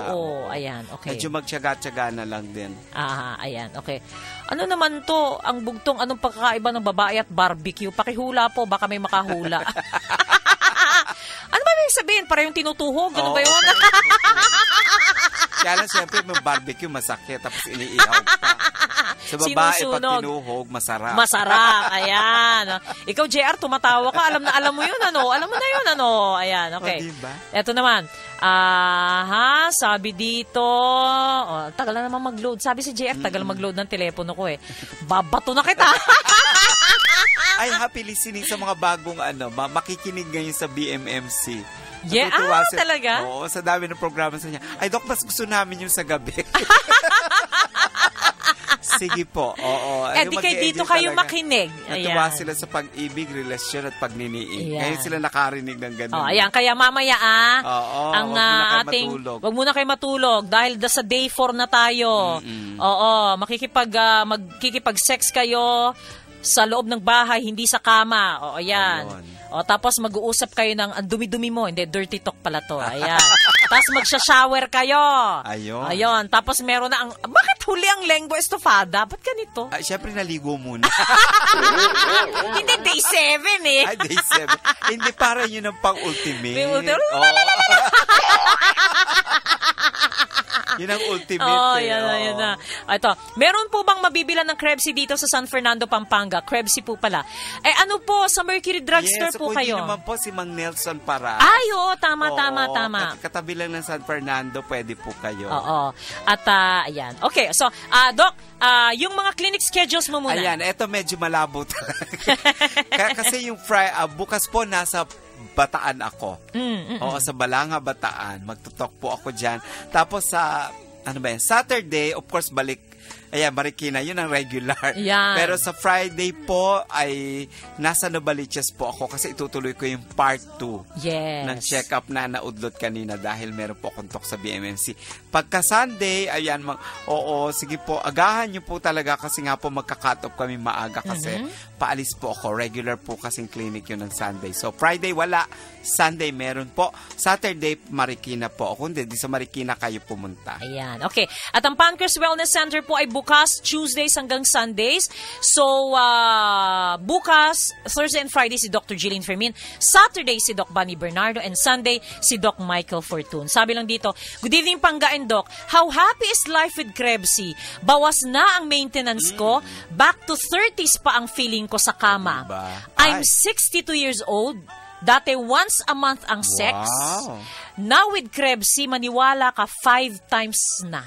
Ayan, okay. Medyo magtyaga-tyaga na lang din. Ayan, okay. Ano naman to, ang bugtong, anong pagkakaiba ng babae at barbecue? Pakihula po, baka may makahula. Ano ba may sabihin? Para yung tinutuhog? Ano ba yun? Kaya lang siyempre, may barbecue masakit, tapos iniihaw pa. Sa babae, pag tinuhog, masarap. Masarap, ayan. Ikaw, JR, tumatawa ka. Alam mo yun, Alam mo na yun, Ayan, okay. Diba? Eto naman. Sabi dito, tagal na naman mag-load. Sabi si JR, tagal mag-load ng telepono ko Babato na kita. Ay, happy listening sa mga bagong makikinig ngayon sa BMMC. Yeah, talaga? Oo, sa dami ng programa sa niya. Ay, Doc, mas gusto namin yung sa gabi. Sige po. Oo. Di kayo dito kayo makinig. Natuwa sila sa pag-ibig, relasyon at pagniniig. Ngayon sila nakarinig ng ganun. Ayan, kaya mamaya wag muna kayo matulog dahil sa day 4 na tayo. Makikipag-sex kayo sa loob ng bahay, hindi sa kama. Ayan. Tapos mag-uusap kayo ng ang dumi-dumi mo. Hindi, dirty talk pala to. Ayan. Tapos magsha-shower kayo. Ayun. Tapos meron na bakit huli ang lengua estofada? Ba't ganito? Siyempre naligo muna. Hindi, day 7 Ay, day 7. Hindi, para yun ang pang-ultimate. Yun ang ultimate. Yan na. Ito, meron po bang mabibilan ng Krebs dito sa San Fernando, Pampanga? Krebs po pala. Sa Mercury Drugstore po kayo. Yes, naman po si Mang Nelson para. Tama. Katabi lang ng San Fernando, pwede po kayo. At, ayan. Okay, so, Doc, yung mga clinic schedules mo muna. Ayan, eto medyo malabo talaga. Kasi yung bukas po nasa Bataan ako. Sa Balanga, Bataan. Magtutok po ako dyan. Tapos sa, Saturday, of course, balik. Marikina, yun ang regular. Yan. Pero sa Friday po, ay nasa Novaliches po ako kasi itutuloy ko yung part 2 ng check-up na naudlot kanina dahil meron po akong talk sa BMMC. Pagka Sunday, sige po, agahan nyo po talaga kasi nga po magka-cut off kami maaga kasi paalis po ako. Regular po kasing clinic yun ng Sunday. So, Friday wala. Sunday meron po. Saturday, Marikina po. Kung hindi sa Marikina kayo pumunta. Ayan. Okay. At ang Pancreas Wellness Center po ay bukas Tuesdays hanggang Sundays. So, bukas, Thursday and Friday si Dr. Jillian Fermin. Saturday si Doc Bunny Bernardo. And Sunday si Doc Michael Fortun. Sabi lang dito, good evening Pangga and Doc. How happy is life with Krebsy? Bawas na ang maintenance ko. Back to 30s pa ang feeling ko sa kama. Diba? I'm 62 years old. Dati once a month ang sex. Wow. Now with Krebsy, maniwala ka 5 times na.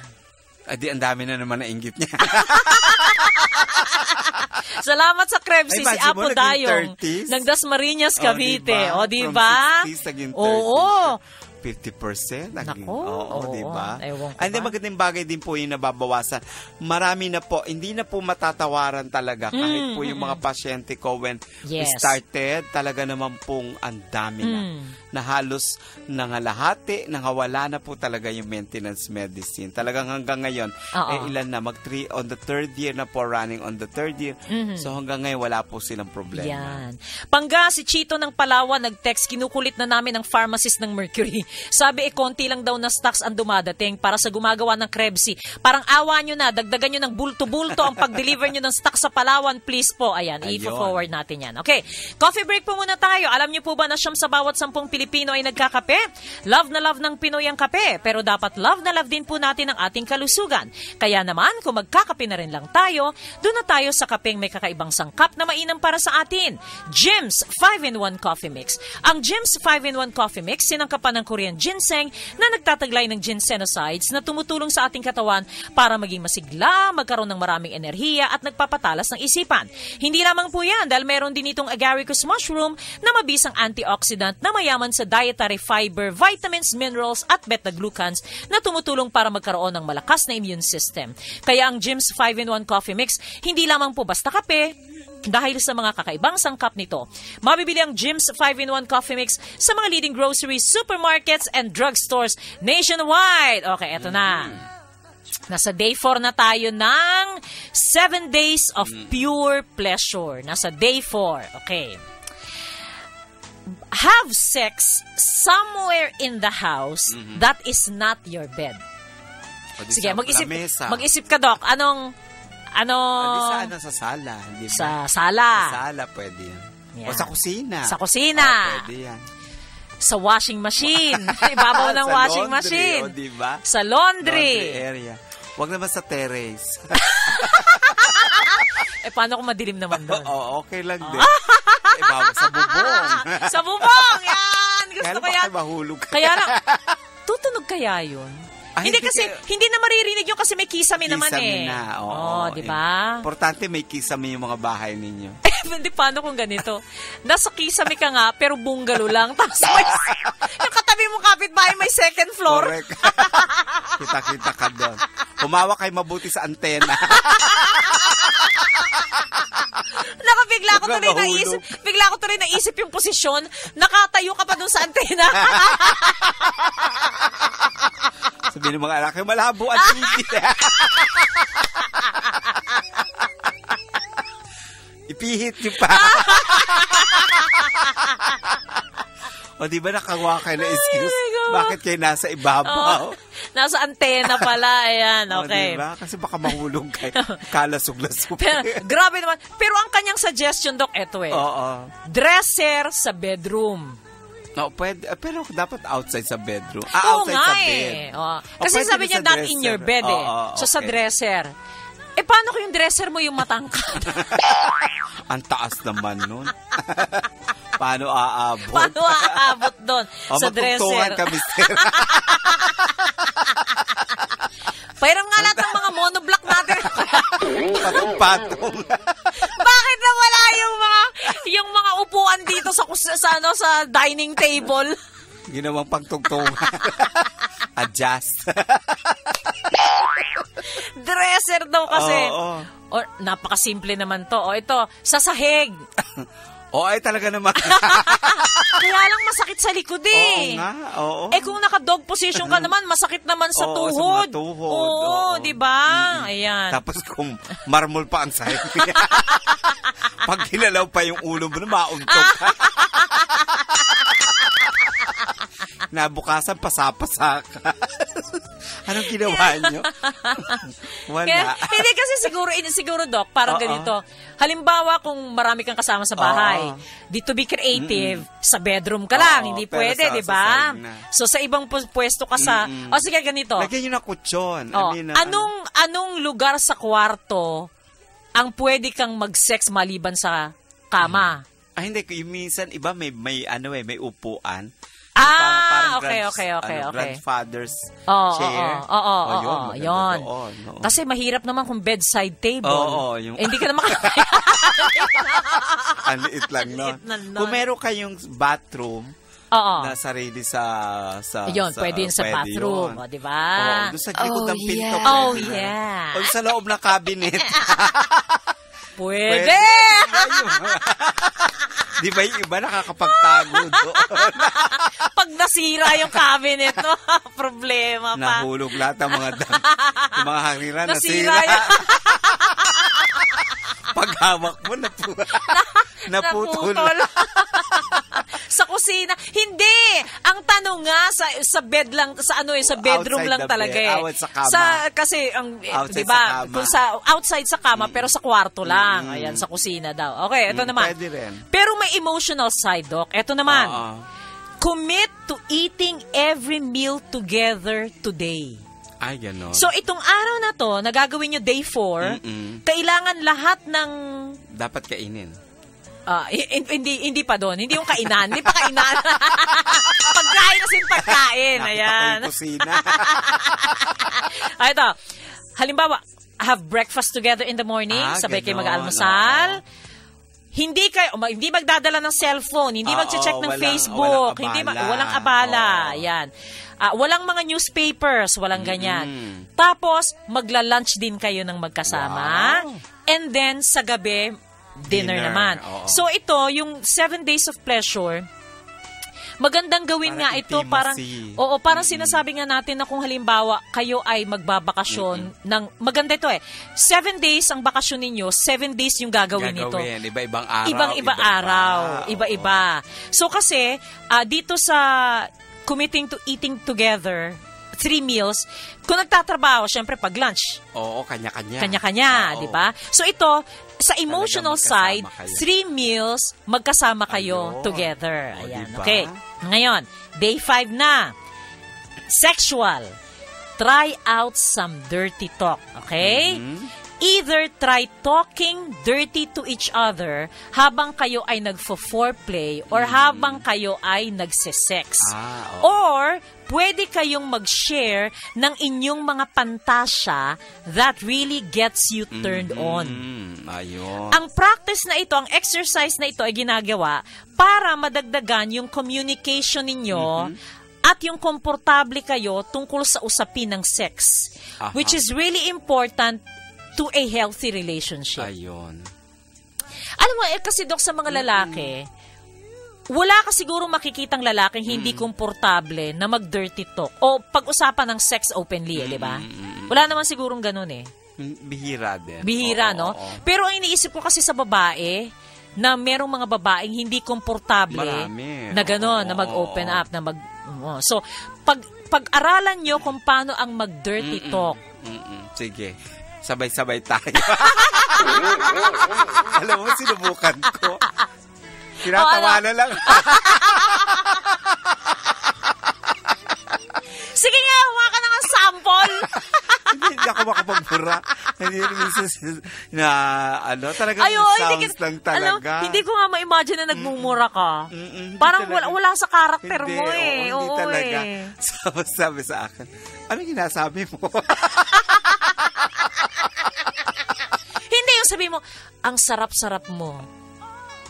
Ang dami na naman na inggit niya. Salamat sa Krebsy, si Apo Dayong ng Dasmariñas, Cavite. Diba? From 60s naging 30s. Oo. 50%. Nako. Oo, di ba? Ewan ko Hindi, ba? magandang bagay din po yung nababawasan. Marami na po, hindi na po matatawaran talaga. Kahit po yung mga pasyente ko when we started, talaga naman pong ang dami na. Na halos nangalahati, nangawala na po talaga yung maintenance medicine. Talagang hanggang ngayon, ilan na, on the third year na po, running on the third year. So hanggang ngayon, wala po silang problema. Yan. Pangga, si Chito ng Palawan, nag-text, kinukulit na namin ang pharmacist ng Mercury. Sabi, konti lang daw na stocks ang dumadating para sa gumagawa ng Krebsi. Parang awa nyo na, dagdagan nyo ng bulto-bulto ang pag-deliver nyo ng stocks sa Palawan, please po. Ayan, i-forward natin yan. Okay, coffee break po muna tayo. Alam nyo po ba na 9 sa bawat 10 Pilipino ay nagkakape? Love na love ng Pinoy ang kape, pero dapat love na love din po natin ang ating kalusugan. Kaya naman, kung magkakape na rin lang tayo, doon na tayo sa kapeng may kakaibang sangkap na mainam para sa atin. Jim's 5-in-1 Coffee Mix. Ang Jim's 5-in-1 Coffee Mix, sinangkapan ng Korean ginseng na nagtataglay ng ginsenosides na tumutulong sa ating katawan para maging masigla, magkaroon ng maraming enerhiya at nagpapatalas ng isipan. Hindi lamang po yan dahil meron din itong agaricus mushroom na mabisang antioxidant na mayaman sa dietary fiber, vitamins, minerals at beta-glucans na tumutulong para magkaroon ng malakas na immune system. Kaya ang Jim's 5-in-1 Coffee Mix, hindi lamang po basta kape, dahil sa mga kakaibang sangkap nito. Mabibili ang Jim's 5-in-1 Coffee Mix sa mga leading groceries, supermarkets, and drugstores nationwide. Okay, eto na. Nasa day 4 na tayo ng 7 days of pure pleasure. Nasa day 4. Okay. Have sex somewhere in the house that is not your bed. Sige, mag-isip ka, Doc. Sa sala. Hindi sa sala. Sa sala, pwede yan. O sa kusina. Sa kusina. Pwede yan. Sa washing machine. Ibabaw ng washing laundry, machine. O, diba? Sa laundry. Area. Huwag naman sa terrace. Paano kung madilim naman doon? Okay lang din. Sa bubong. Sa bubong! Yan! Gusto ko yan. Mahulog. Kaya lang, tutunog kaya yun? Hindi kasi, hindi na maririnig yun kasi may kisame naman eh. Kisame na, oo. Di ba? Importante may kisame yung mga bahay ninyo. Hindi, paano kung ganito? Nasa kisame ka nga, pero bungalow lang. Tapos yung katabi mong kapitbahay may second floor. Correct. Kita-kita ka doon. Humawa kayo mabuti sa antena. Bigla ko tuloy naisip yung posisyon, nakatayo ka pa dun sa antena. Sabi ng mga anak, malabo at hindi. Ipihit niyo pa. O di ba nakawa kayo na excuse? Bakit kayo nasa ibabaw? Nasa antena pala. Ayan, okay. O diba? Kasi baka mahulog kayo. Kalasog-lasog. Grabe naman. Pero ang kanyang suggestion, Doc, eto eh. Oo. Dresser sa bedroom. No, pwede, pero dapat outside sa bedroom. Oo outside nga sa bed. Kasi sabi niya, not in your bed eh. So sa dresser. Paano kung yung dresser mo yung matangkad? Ang taas naman nun. Paano aabot? Paano aabot doon sa dresser? Kami, sir. Pero nga lahat ng mga monoblock natin. Patong-patong. Bakit nawala yung mga upuan dito sa dining table? Ginawang pagtugtungan. Adjust. Dresser daw kasi. Oo. O, napakasimple naman to. O ito, sa sahig. Ay talaga naman. Kaya lang masakit sa likod eh. Oo nga, oo. Kung naka-dog position ka naman, masakit naman sa tuhod. Sa tuhod. Oo, di ba? Ayan. Tapos kung marmol pa ang sahig. Pag ginalaw pa yung ulo mo, mauntok ka. Nabukasan, pasapasa ka. Anong ginawa nyo? Wala. Hindi kasi siguro, Doc, parang ganito. Halimbawa, kung marami kang kasama sa bahay, to be creative, sa bedroom ka lang. Hindi pwede, di ba? So, sa ibang pwesto ka sa... sige, ganito. Lagyan nyo na kutsyon. Anong lugar sa kwarto ang pwede kang mag-sex maliban sa kama? Hindi. Minsan, iba may upuan. Okay. Grandfather's chair. Yun. Kasi mahirap naman kung bedside table. Hindi ka naman Ang liit lang, no? Kung meron kayong bathroom, na sarili sa Ayun, pwede yun sa bathroom. O, diba? Doon sa likod ng pinto. Oh, yeah. O sa loob ng cabinet. Pwede! Di ba yung iba nakakapagtago doon? Pag nasira yung cabinet, no? Problema pa. Nahulog lahat ng mga yung mga hangina, nasira. Paghawak mo, naputol. Sa kusina. Hindi! Ang tanong nga, sa bed lang, sa bedroom outside lang talaga eh. Sa kama. Kasi, diba, outside sa kama, pero sa kwarto lang. Ayan, sa kusina daw. Okay, ito naman. Pwede rin. Pero may emotional side, Doc. Ito naman. Commit to eating every meal together today. Ay, gano'n. So, itong araw na to, na gagawin nyo day 4, kailangan lahat ng... Dapat kainin. Hindi pa doon. Hindi yung kainan. Hindi pa kainan. Pagkain kasi yung pagkain. Ayan. Nakita ko yung kusina. Ito. Halimbawa, have breakfast together in the morning. Sabay kayo mag-almusal. Hindi magdadala ng cellphone. Hindi mag-check ng Facebook. Walang abala. Ayan. Walang mga newspapers. Walang ganyan. Tapos, magla-lunch din kayo ng magkasama. Wow. And then, sa gabi, dinner naman. So ito, yung 7 days of pleasure, magandang gawin nga ito. Parang sinasabi nga natin na kung halimbawa kayo ay magbabakasyon ng, maganda ito 7 days ang bakasyon ninyo, 7 days yung gagawin nito. Iba-ibang araw. Ibang araw. Iba-iba. So kasi, dito sa committing to eating together, 3 meals, kung nagtatrabaho, syempre pag lunch. Oo, kanya-kanya. Kanya-kanya, di ba? So ito, sa emotional side, 3 meals, magkasama kayo together. Ayan, diba? Okay. Ngayon, day 5 na. Sexual. Try out some dirty talk. Okay? Either try talking dirty to each other habang kayo ay nagfo-foreplay or habang kayo ay nagsisex. Or, pwede kayong mag-share ng inyong mga pantasya that really gets you turned on. Ayun. Ang practice na ito, ang exercise na ito ay ginagawa para madagdagan yung communication ninyo at yung komportable kayo tungkol sa usapin ng sex. Which is really important to a healthy relationship. Ayun. Alam mo, kasi Dok, sa mga lalaki, wala ka siguro makikitang lalaking hindi komportable na mag-dirty talk o pag-usapan ng sex openly, di ba? Wala naman sigurong ganun eh. Bihira din. Bihira, no? Pero ang iniisip ko kasi sa babae, na merong mga babaeng hindi komportable na gano'n, na mag-open up, na so, pag-aralan nyo kung paano ang mag-dirty talk. Sige. Sabay-sabay tayo. Alam mo, sinubukan ko. Tinatawa na lang. Sige nga, huwa ka na ng sample. Hindi ako makapagbura. Hindi minsan talaga sounds lang talaga. Hindi ko nga ma-imagine na nagmumura ka. Parang wala sa karakter mo eh. Hindi talaga. Sabi sa akin, ano ginasabi mo? Hindi, yung sabi mo, ang sarap-sarap mo.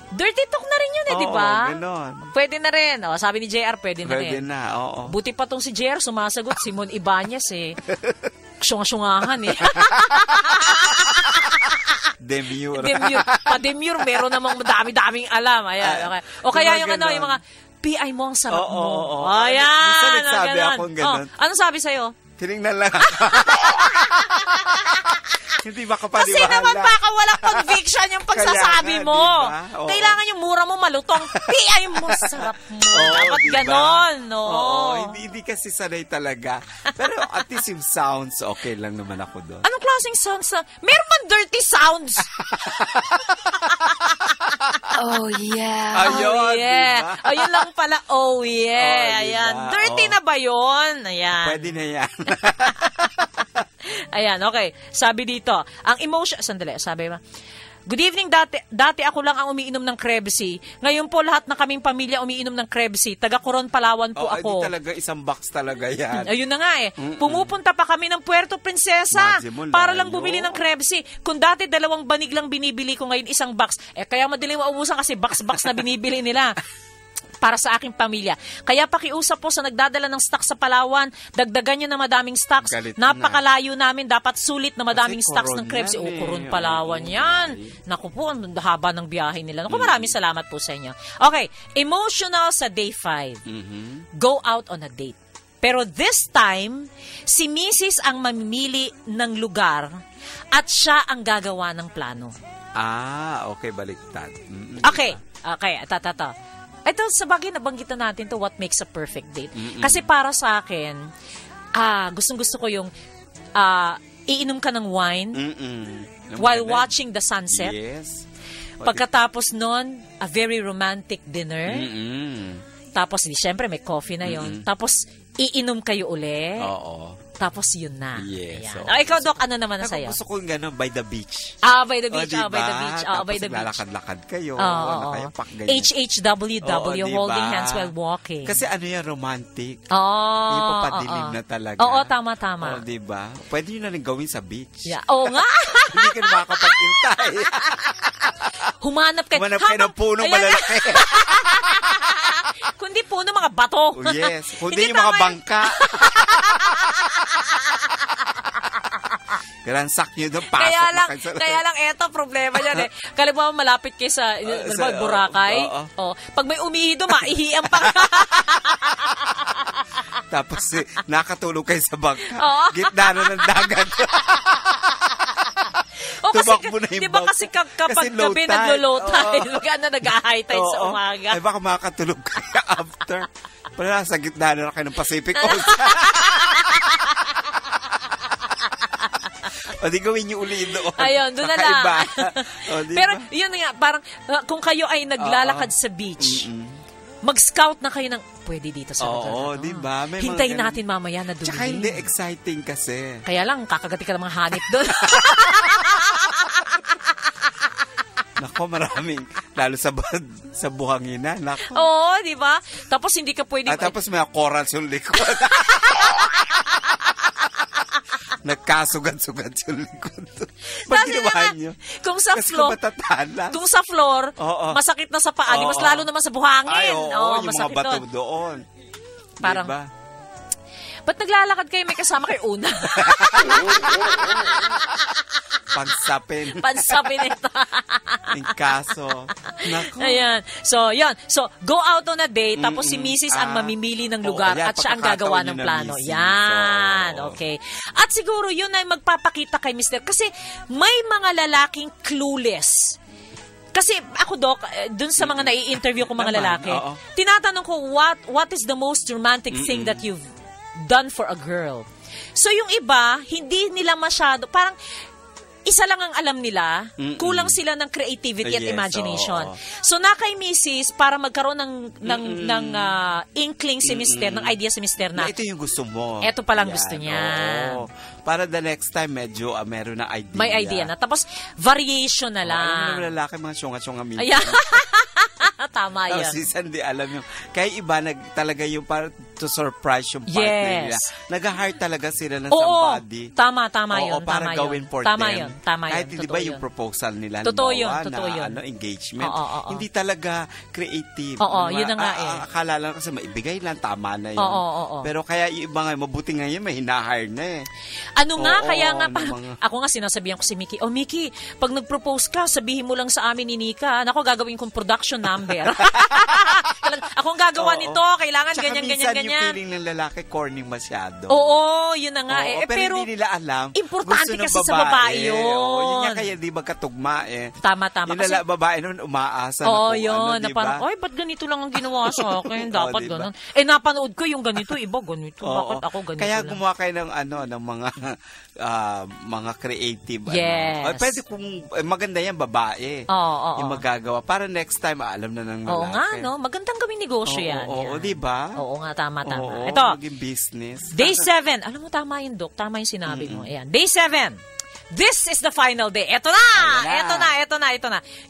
Dirty talk na rin yun eh, di ba? Oo, ganon. Pwede na rin. Sabi ni JR, pwede na rin. Pwede na, oo. Buti pa tong si JR, sumasagot. Simon Ibanez eh. Syunga-syungahan eh. Demure. Pa-demure, meron namang madami-daming alam. Ayan, okay. O kaya yung yung mga, PI mo, ang sarap mo. Ayan. Minsan nagsabi akong ganon. Ano sabi sa'yo? Tinignan lang. Hindi makapaniwala. Kasi naman baka walang conviction yung pagsasabi mo. Diba? Kailangan yung mura mo malutong. PI mo, sarap mo. Dapat diba? Ganon, no? Hindi kasi sanay talaga. Pero at least yung sounds, okay lang naman ako doon. Anong klaseng sounds na? Meron man dirty sounds. Oh, yeah. Ayun, oh, yeah. Diba? Ayun lang pala. Oh, yeah. Diba? Ayan. Dirty na ba yun? Ayan. Pwede na yan. Ayan, okay. Sabi dito, ang emotion... Sandali, sabi ba? Good evening, dati ako lang ang umiinom ng Krebsi. Ngayon po lahat na kaming pamilya umiinom ng Krebsi. Taga Coron, Palawan po ako. Hindi talaga, isang box talaga yan. Ayun na nga eh. Pumupunta pa kami ng Puerto Princesa para lang bumili ng Krebsi. Kung dati 2 banig lang binibili ko, ngayon isang box. Kaya madaling maubusan kasi box-box na binibili nila. para sa aking pamilya. Kaya pakiusap po sa nagdadala ng stock sa Palawan, dagdagan nyo na madaming stocks. Napakalayo namin, dapat sulit na madaming stocks ng crepes. Coron, Palawan yan. Naku po, ang haba ng biyahe nila. Naku, maraming salamat po sa inyo. Okay, emotional sa day 5. Go out on a date. Pero this time, si Mrs. ang mamimili ng lugar at siya ang gagawa ng plano. Okay, baliktad. Okay, tato. Ito, sa bagay, nabanggitan natin to what makes a perfect date. Kasi para sa akin, gustong-gusto ko yung iinom ka ng wine while watching the sunset. Yes. Pagkatapos nun, a very romantic dinner. Tapos, siyempre, may coffee na yon. Tapos, iinom kayo uli. Oo. Tapos yun na. Yes. So, ikaw, Doc, ano naman na sa'yo? Gusto ko yung gano'n, by the beach. By the beach. Diba? By the beach. Tapos by the beach. lalakad-lakad kayo. HHWW, holding hands while walking. Kasi ano yan, romantic. Yung papadilim na talaga. Oo, tama. Diba? Pwede nyo na rin gawin sa beach. Yeah. Oo nga. Hindi ka na makakapag-intay. Humanap kayo ng punong malalaki. Kundi puno mga bato. Yes. Kundi yung mga bangka. Ransak nyo doon, pasok kaya lang eto, problema yan eh. Kalimutan mo malapit kayo sa Boracay. Pag may umihi doon, maihiyan pa. Tapos nakatulog kayo sa bangka. Gitna na ng dagat. Tumakbo na yung diba kasi kapag gabi naglo-low tide, nag-high tide sa umaga. Ay baka makatulog kayo after. Pala sa gitna na kayo ng Pacific Ocean. O di gawin niyo uli doon. Ayun, doon na lang. Diba? Pero yun nga, parang kung kayo ay naglalakad sa beach, mag-scout na kayo ng pwede dito sa lugar. Diba? Hintayin natin mamaya na dumihin. Tsaka hindi exciting kasi. Kaya lang, kakagati ka ng mga hanip doon. Nako, maraming. Lalo sa buhangina. Nako. Oo, di ba? Tapos hindi ka pwede. Tapos may corals yung likod. Nagkasugat-sugat yung likod. Ba't ginawa nyo? Kung sa floor, masakit na sa paa. Mas lalo naman sa buhangin. Yung mga bato doon. Parang, diba? Ba't naglalakad kayo? May kasama kayo una. Pansapin ito. Yung kaso. Naku. Ayan. So, yun. So, go out on a date, tapos si Mrs. ang mamimili ng lugar at siya ang gagawa ng plano. Yan. Okay. At siguro, yun ay magpapakita kay Mr. Kasi may mga lalaking clueless. Kasi ako, Doc, dun sa mga nai-interview ko mga lalaki, tinatanong ko, what is the most romantic thing that you've done for a girl? So, yung iba, hindi nila masyado, parang, isa lang ang alam nila, kulang sila ng creativity at imagination. So, na kay Mrs., para magkaroon ng inkling si Mr., ng idea si Mr. na ito yung gusto mo. Ito palang gusto niya. Para the next time, medyo meron na idea. May idea na. Tapos, variation na lang. Yung lalaki, mga syunga-syunga minsan. Ayan. Tama yun. Si Sandy, alam yung, kaya iba, talaga yung para to surprise yung partner nila. Nag-heart talaga sila ng somebody. Tama yun. Para gawin for them. Tama yun. Kahit di ba yung proposal nila, totoo yun. Engagement. Hindi talaga creative. Yun na nga eh. Akala lang kasi maibigay lang, tama na yun. Pero kaya yung iba nga, mabuti nga yun, may hinahire na eh. Kaya nga, ako nga sinasabihan ko si Mickey, Mickey, pag nag-propose ka, sabihin mo lang sa amin ni Nika, nako gagawin kong production number. Akong gagawa nito, kailangan ganyan. Yung feeling ng lalaki, corny masyado. Yun na nga eh. Pero hindi nila alam. Importante kasi sa babae yun. Yun nga kaya di magkatugma eh. Tama. Yung babae naman umaasa na yun. Na parang, ba't ganito lang ang ginawa sa akin? Dapat ganun. Napanood ko yung ganito, iba ganito. Bakit ako ganito kaya lang? gumawa kayo ng mga creative. Yes. Pwede kung maganda yan, babae. Yung magagawa. Para next time, alam na ng lalaki. Oo nga, no? Magandang gawing negosyo yan. Oo, di ba? Oo nga, tama. Oo, ito. maging business. Day 7. Alam mo, tama yun, Doc. Tama yung sinabi mo. Ayan. Day 7. This is the final day. Ito na.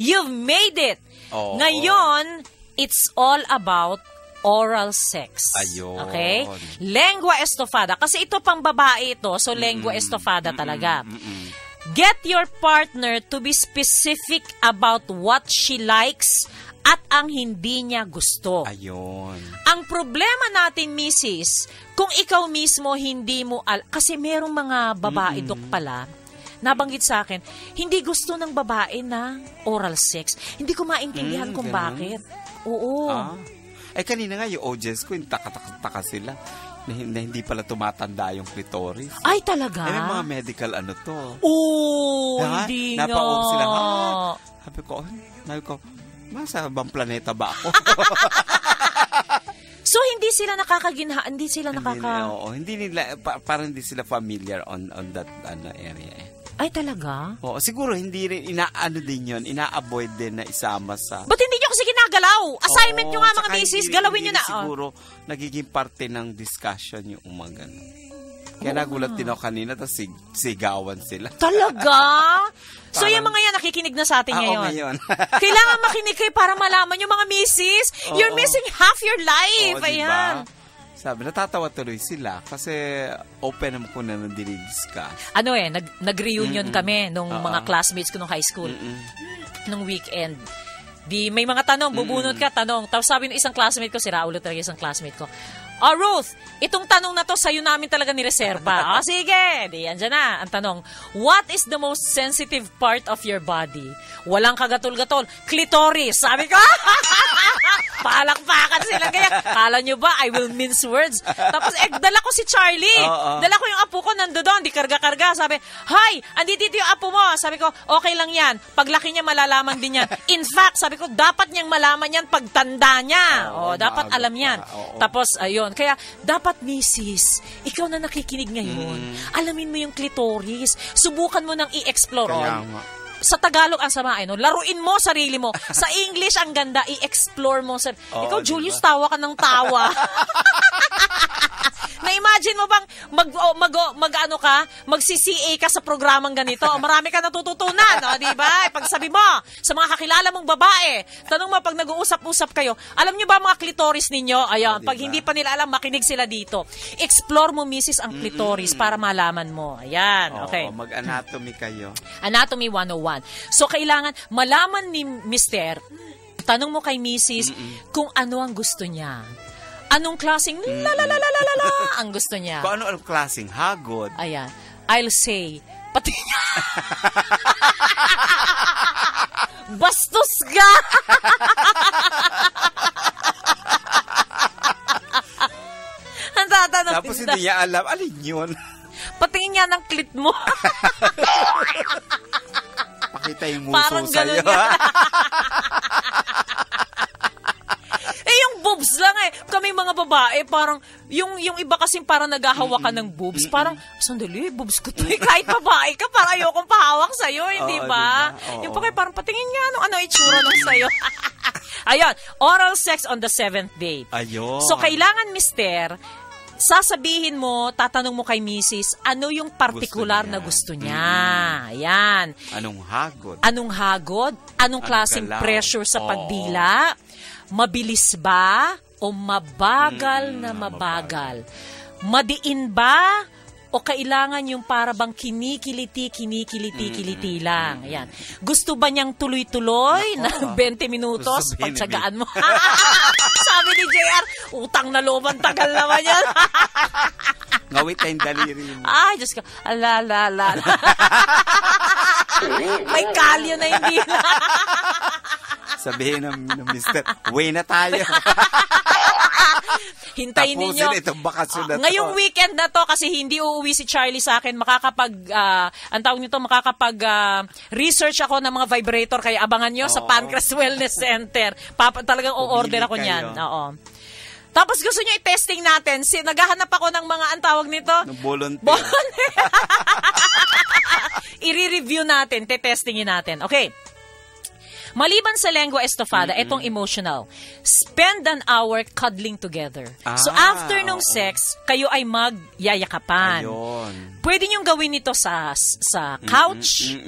You've made it. Ngayon, it's all about oral sex. Ayun. Okay? Lengua estofada. Kasi ito pang babae ito. So, lengua estofada talaga. Get your partner to be specific about what she likes at ang hindi niya gusto. Ayun. Ang problema natin, Mrs., kung ikaw mismo hindi mo kasi merong mga babae, Dok, pala, nabanggit sa akin, hindi gusto ng babae na oral sex. Hindi ko maintindihan kung bakit. Oo. Kanina nga yung audience ko, taka sila. Na hindi pala tumatanda yung clitoris. Ay, talaga? May mga medical to. Oo, hindi nga. Napa-off sila. Sabi ko, nasa bang planeta ba ako? So, hindi sila Hindi nila, parang hindi sila familiar on that area Ay, talaga? Oo, siguro hindi rin, ina-avoid din na isama sa... Ba't hindi nyo kasi ginagalaw? Assignment nyo nga mga misis, galawin nyo na. Siguro, nagiging parte ng discussion yung umaga. Kaya nagulat din ako kanina, tapos sigawan sila. Talaga? So, yung mga yan, nakikinig na sa atin ngayon. Ngayon. Kailangan makinig kayo para malaman yung mga misis. You're missing half your life. Ayan. Diba? Sabi, natatawa tuloy sila kasi open naman ko na dinidiscuss. Nag-reunion kami nung mga classmates ko nung high school. Nung weekend. Di may mga tanong, bubunot ka, tanong. Tapos sabi ng isang classmate ko, si Raulo talaga isang classmate ko, Ruth, itong tanong na to, sa'yo namin talaga nireserba. Sige, di yan dyan na. Ang tanong, what is the most sensitive part of your body? Walang kagatol-gatol. Clitoris. Sabi ko, palakpakan sila. Kaya, kala nyo ba, I will mince words. Tapos, dala ko si Charlie. Dala ko yung apo ko, nando doon, di karga-karga. Sabi, hi, andito yung apo mo. Sabi ko, okay lang yan. Paglaki niya, malalaman din yan. In fact, sabi ko, dapat niyang malaman yan pagtanda niya. Dapat alam yan. Tapos, ayun. Kaya, dapat, misis, ikaw na nakikinig ngayon, alamin mo yung clitoris. Subukan mo nang i-explore. Sa Tagalog, ang sama, laruin mo sarili mo. Sa English, ang ganda, i-explore mo. Ikaw, Julius, tawa ka ng tawa. Na-imagine mo bang magsi-CA ka sa programang ganito? Marami ka natututunan, di ba? Pag sabi mo, sa mga kakilala mong babae, tanong mo pag nag-uusap-usap kayo, alam nyo ba mga clitoris ninyo? Ayan, pag hindi pa nila alam, makinig sila dito. Explore mo, misis, ang clitoris para malaman mo. Ayan, okay. Mag-anatomy kayo. Anatomy 101. So, kailangan malaman ni Mister, tanong mo kay misis kung ano ang gusto niya. Anong klaseng ang gusto niya? Kung anong klaseng hagod. Ayan. I'll say, pati niya. Bastos ka! Ang tatanong. Tapos hindi niya alam, alin yun? Patingin niya ng clit mo. Pakita yung muso sa'yo. Yung boobs lang Kami mga babae, parang, yung iba kasing parang naghahawa ka ng boobs. Parang, sandali, boobs ko to. Kahit babae ka, parang ayokong pahawak sa'yo, hindi ba? Diba? Yung pa parang patingin nga ano itsura ng sa'yo. Ayun, oral sex on the 7th day. Ayun. So, kailangan, mister, sasabihin mo, tatanong mo kay misis, ano yung partikular na gusto niya. Ayan. Anong hagod? Anong hagod? Anong klaseng pressure sa pagdila? Mabilis ba? O mabagal na mabagal? Madiin ba? O kailangan yung para bang kinikiliti lang? Ayan. Gusto ba niyang tuloy-tuloy na 20 minutos? Pagtsagaan mo. Sabi ni JR, utang na loob, ang tagal naman yan. Ngawit tayong daliri mo. Ay, Diyos ko. Ala. May kalyo na hindi na. Sabihin ng mister, way na tayo. Hintayin ninyo. Tapusin itong bakasyon na to. Ngayong weekend na to, kasi hindi uuwi si Charlie sa akin, research ako ng mga vibrator, kaya abangan nyo sa Pancras Wellness Center. Talagang o-order ako niyan. Oo. Tapos gusto nyo i-testing natin. Naghahanap ako ng mga, ang tawag nito? Volunteer. I-review natin, te-testingin natin. Okay. Maliban sa lengua estofada, itong emotional. Spend an hour cuddling together. So after nung sex, kayo ay magyayakapan. Ayun. Pwede niyong gawin ito sa couch,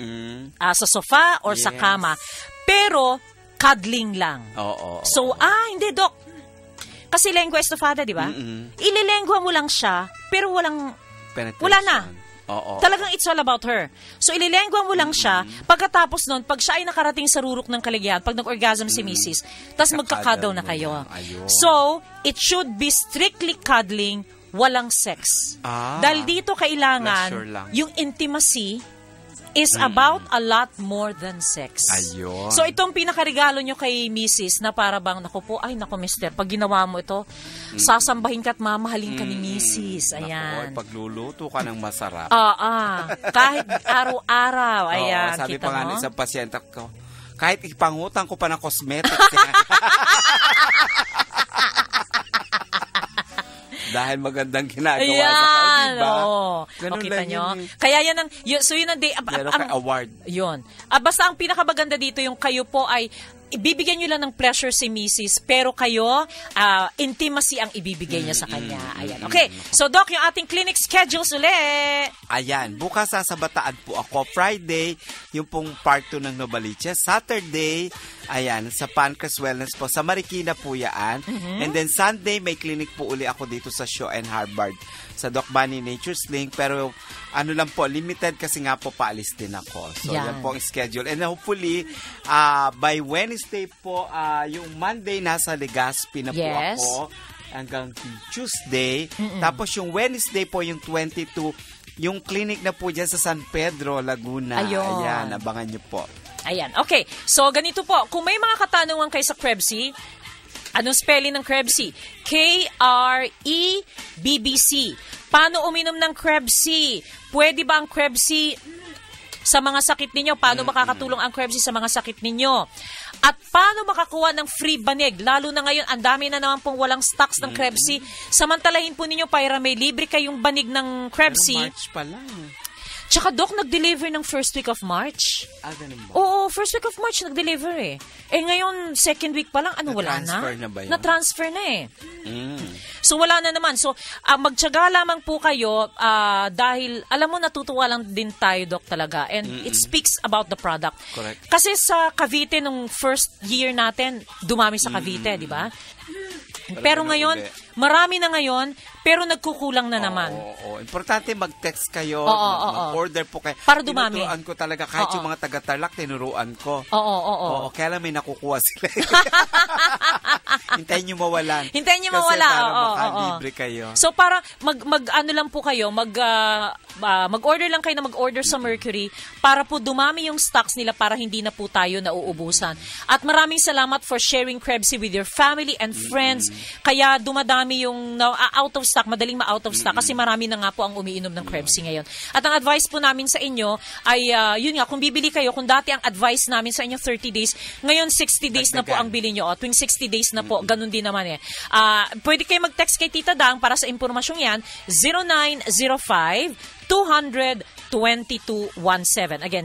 sa sofa, or sa kama. Pero, cuddling lang. So, hindi, Doc. Kasi lengua estofada, di ba? Ililengua mo lang siya, pero wala na. Talagang it's all about her. So, ililengwa mo lang siya. Pagkatapos nun, pag siya ay nakarating sa rurok ng kaligayahan, pag nag-orgasm si Mrs., tas magkakadaw na kayo. So, it should be strictly cuddling, walang sex. Dahil dito kailangan yung intimacy is about a lot more than sex. Ayun. So, itong pinakaregalo nyo kay Mrs. na para bang, naku po, ay naku mister, pag ginawa mo ito, sasambahin ka at mamahalin ka ni Mrs. Ayan. Naku, pagluluto ka ng masarap. Kahit araw-araw. Ayan, sabi kita pa nga mo? ng isang pasyente ko, kahit ipangutang ko pa ng cosmetics. Dahil magandang ginagawa sa kanya, diba? Ganun kita nyo. Kaya yan ang, so yun ang day, award. Yun. Basta ang pinakamaganda dito, yung kayo po ay, ibibigyan nyo lang ng pleasure si Mrs. Pero kayo, intimacy ang ibibigay niya sa kanya. Ayan. Okay. So, Doc, yung ating clinic schedules ulit. Ayan. Bukas sa Bataan po ako. Friday, yung pong part 2 ng Novaliches. Saturday, ayan, sa Pancras Wellness po. Sa Marikina po yan. And then Sunday, may clinic po uli ako dito sa Shaw and Harvard. Sa Doc Bunny Nature's Link. Pero, ano lang po, limited kasi nga po paalis din ako. So, yan po ang schedule. And hopefully, by Wednesday po, yung Monday nasa Legazpi na po ako hanggang Tuesday. Tapos yung Wednesday po, yung 22, yung clinic na po dyan sa San Pedro, Laguna. Ayan, abangan nyo po. Ayan, okay. So, ganito po. Kung may mga katanungan kayo sa Krebsy, anong spelling ng Krebsy? K-R-E-B-B-C. Paano uminom ng Krebsy? Pwede ba ang Krebsy sa mga sakit ninyo? Paano makakatulong ang Krebsy sa mga sakit ninyo? At paano makakuha ng free banig? Lalo na ngayon, ang dami na naman pong walang stocks ng Krebsy. Samantalahin po ninyo para may libre kayong banig ng Krebsy. Pero March pa lang. Tsaka, Doc, nag-deliver ng first week of March. Ganun ba? Oo, first week of March nag-deliver eh. Ngayon, second week pa lang, wala na? Na-transfer na ba yun? Na-transfer na eh. So, wala na naman. So, magtiyaga lamang po kayo dahil, alam mo, natutuwa lang din tayo, Doc, talaga. And it speaks about the product. Correct. Kasi sa Cavite, nung first year natin, dumami sa Cavite, di ba? Pero ngayon, marami na ngayon, pero nagkukulang na naman. Importante mag-text kayo, mag-order po kayo. Para dumami. Tinuturuan ko talaga, kahit yung mga taga-Tarlac, tinuruan ko. Kaya lang may nakukuha sila. Hintayin nyo mawalan. Hintayin nyo mawala. Kasi para makalibre kayo. So, para ano lang po kayo, mag-order lang kayo na mag-order sa Mercury para po dumami yung stocks nila para hindi na po tayo nauubusan. At maraming salamat for sharing Krebsy with your family and friends. Kaya dumadami yung out of stock, madaling ma-out of stock kasi marami na nga po ang umiinom ng Krebsy ngayon. At ang advice po namin sa inyo ay, yun nga, kung bibili kayo, kung dati ang advice namin sa inyo 30 days, ngayon 60 days na po ang bili nyo. Tuwing 60 days na po, ganun din naman eh. Pwede kayo mag-text kay Tita Dang para sa impormasyong yan, 0905-200-2217. Again,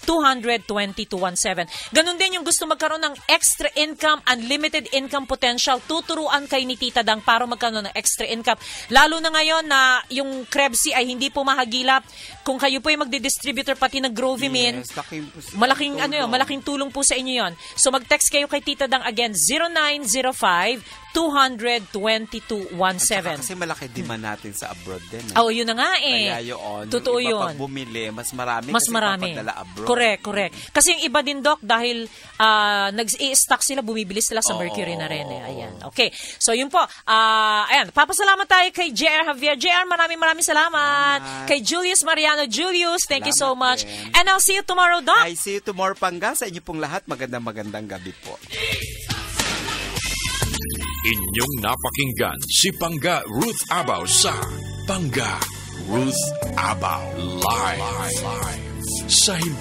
0905-200-2217. Ganun din yung gusto magkaroon ng extra income, unlimited income potential, tuturuan kay ni Tita Dang para magkaroon ng extra income. Lalo na ngayon na yung Krebsy ay hindi po mahagilap. Kung kayo po ay magdi-distributor pati ng Grovimin, malaking tulong po sa inyo yon. So mag-text kayo kay Tita Dang again, 0905-200-2217. Kasi malaki demand natin sa abroad din. Yun na nga eh. Kaya yun. Totoo yung iba yun. Pag bumili, mas marami mas kasi marami. papadala abroad. Correct. Kasi yung iba din, Doc, dahil nag-i-stock sila, bumibili sila sa Mercury na rin eh. Ayan. Okay. So yun po. Ayan. Papasalamat tayo kay JR Javier. JR, maraming salamat. Kay Julius Mariano. Julius, thank you so much. Din. And I'll see you tomorrow, Doc. I see you tomorrow, Pangga. Sa inyo pong lahat, magandang gabi po. Inyong napakinggan si Pangga Ruth Abaw sa Pangga Ruth Abaw Live. Sa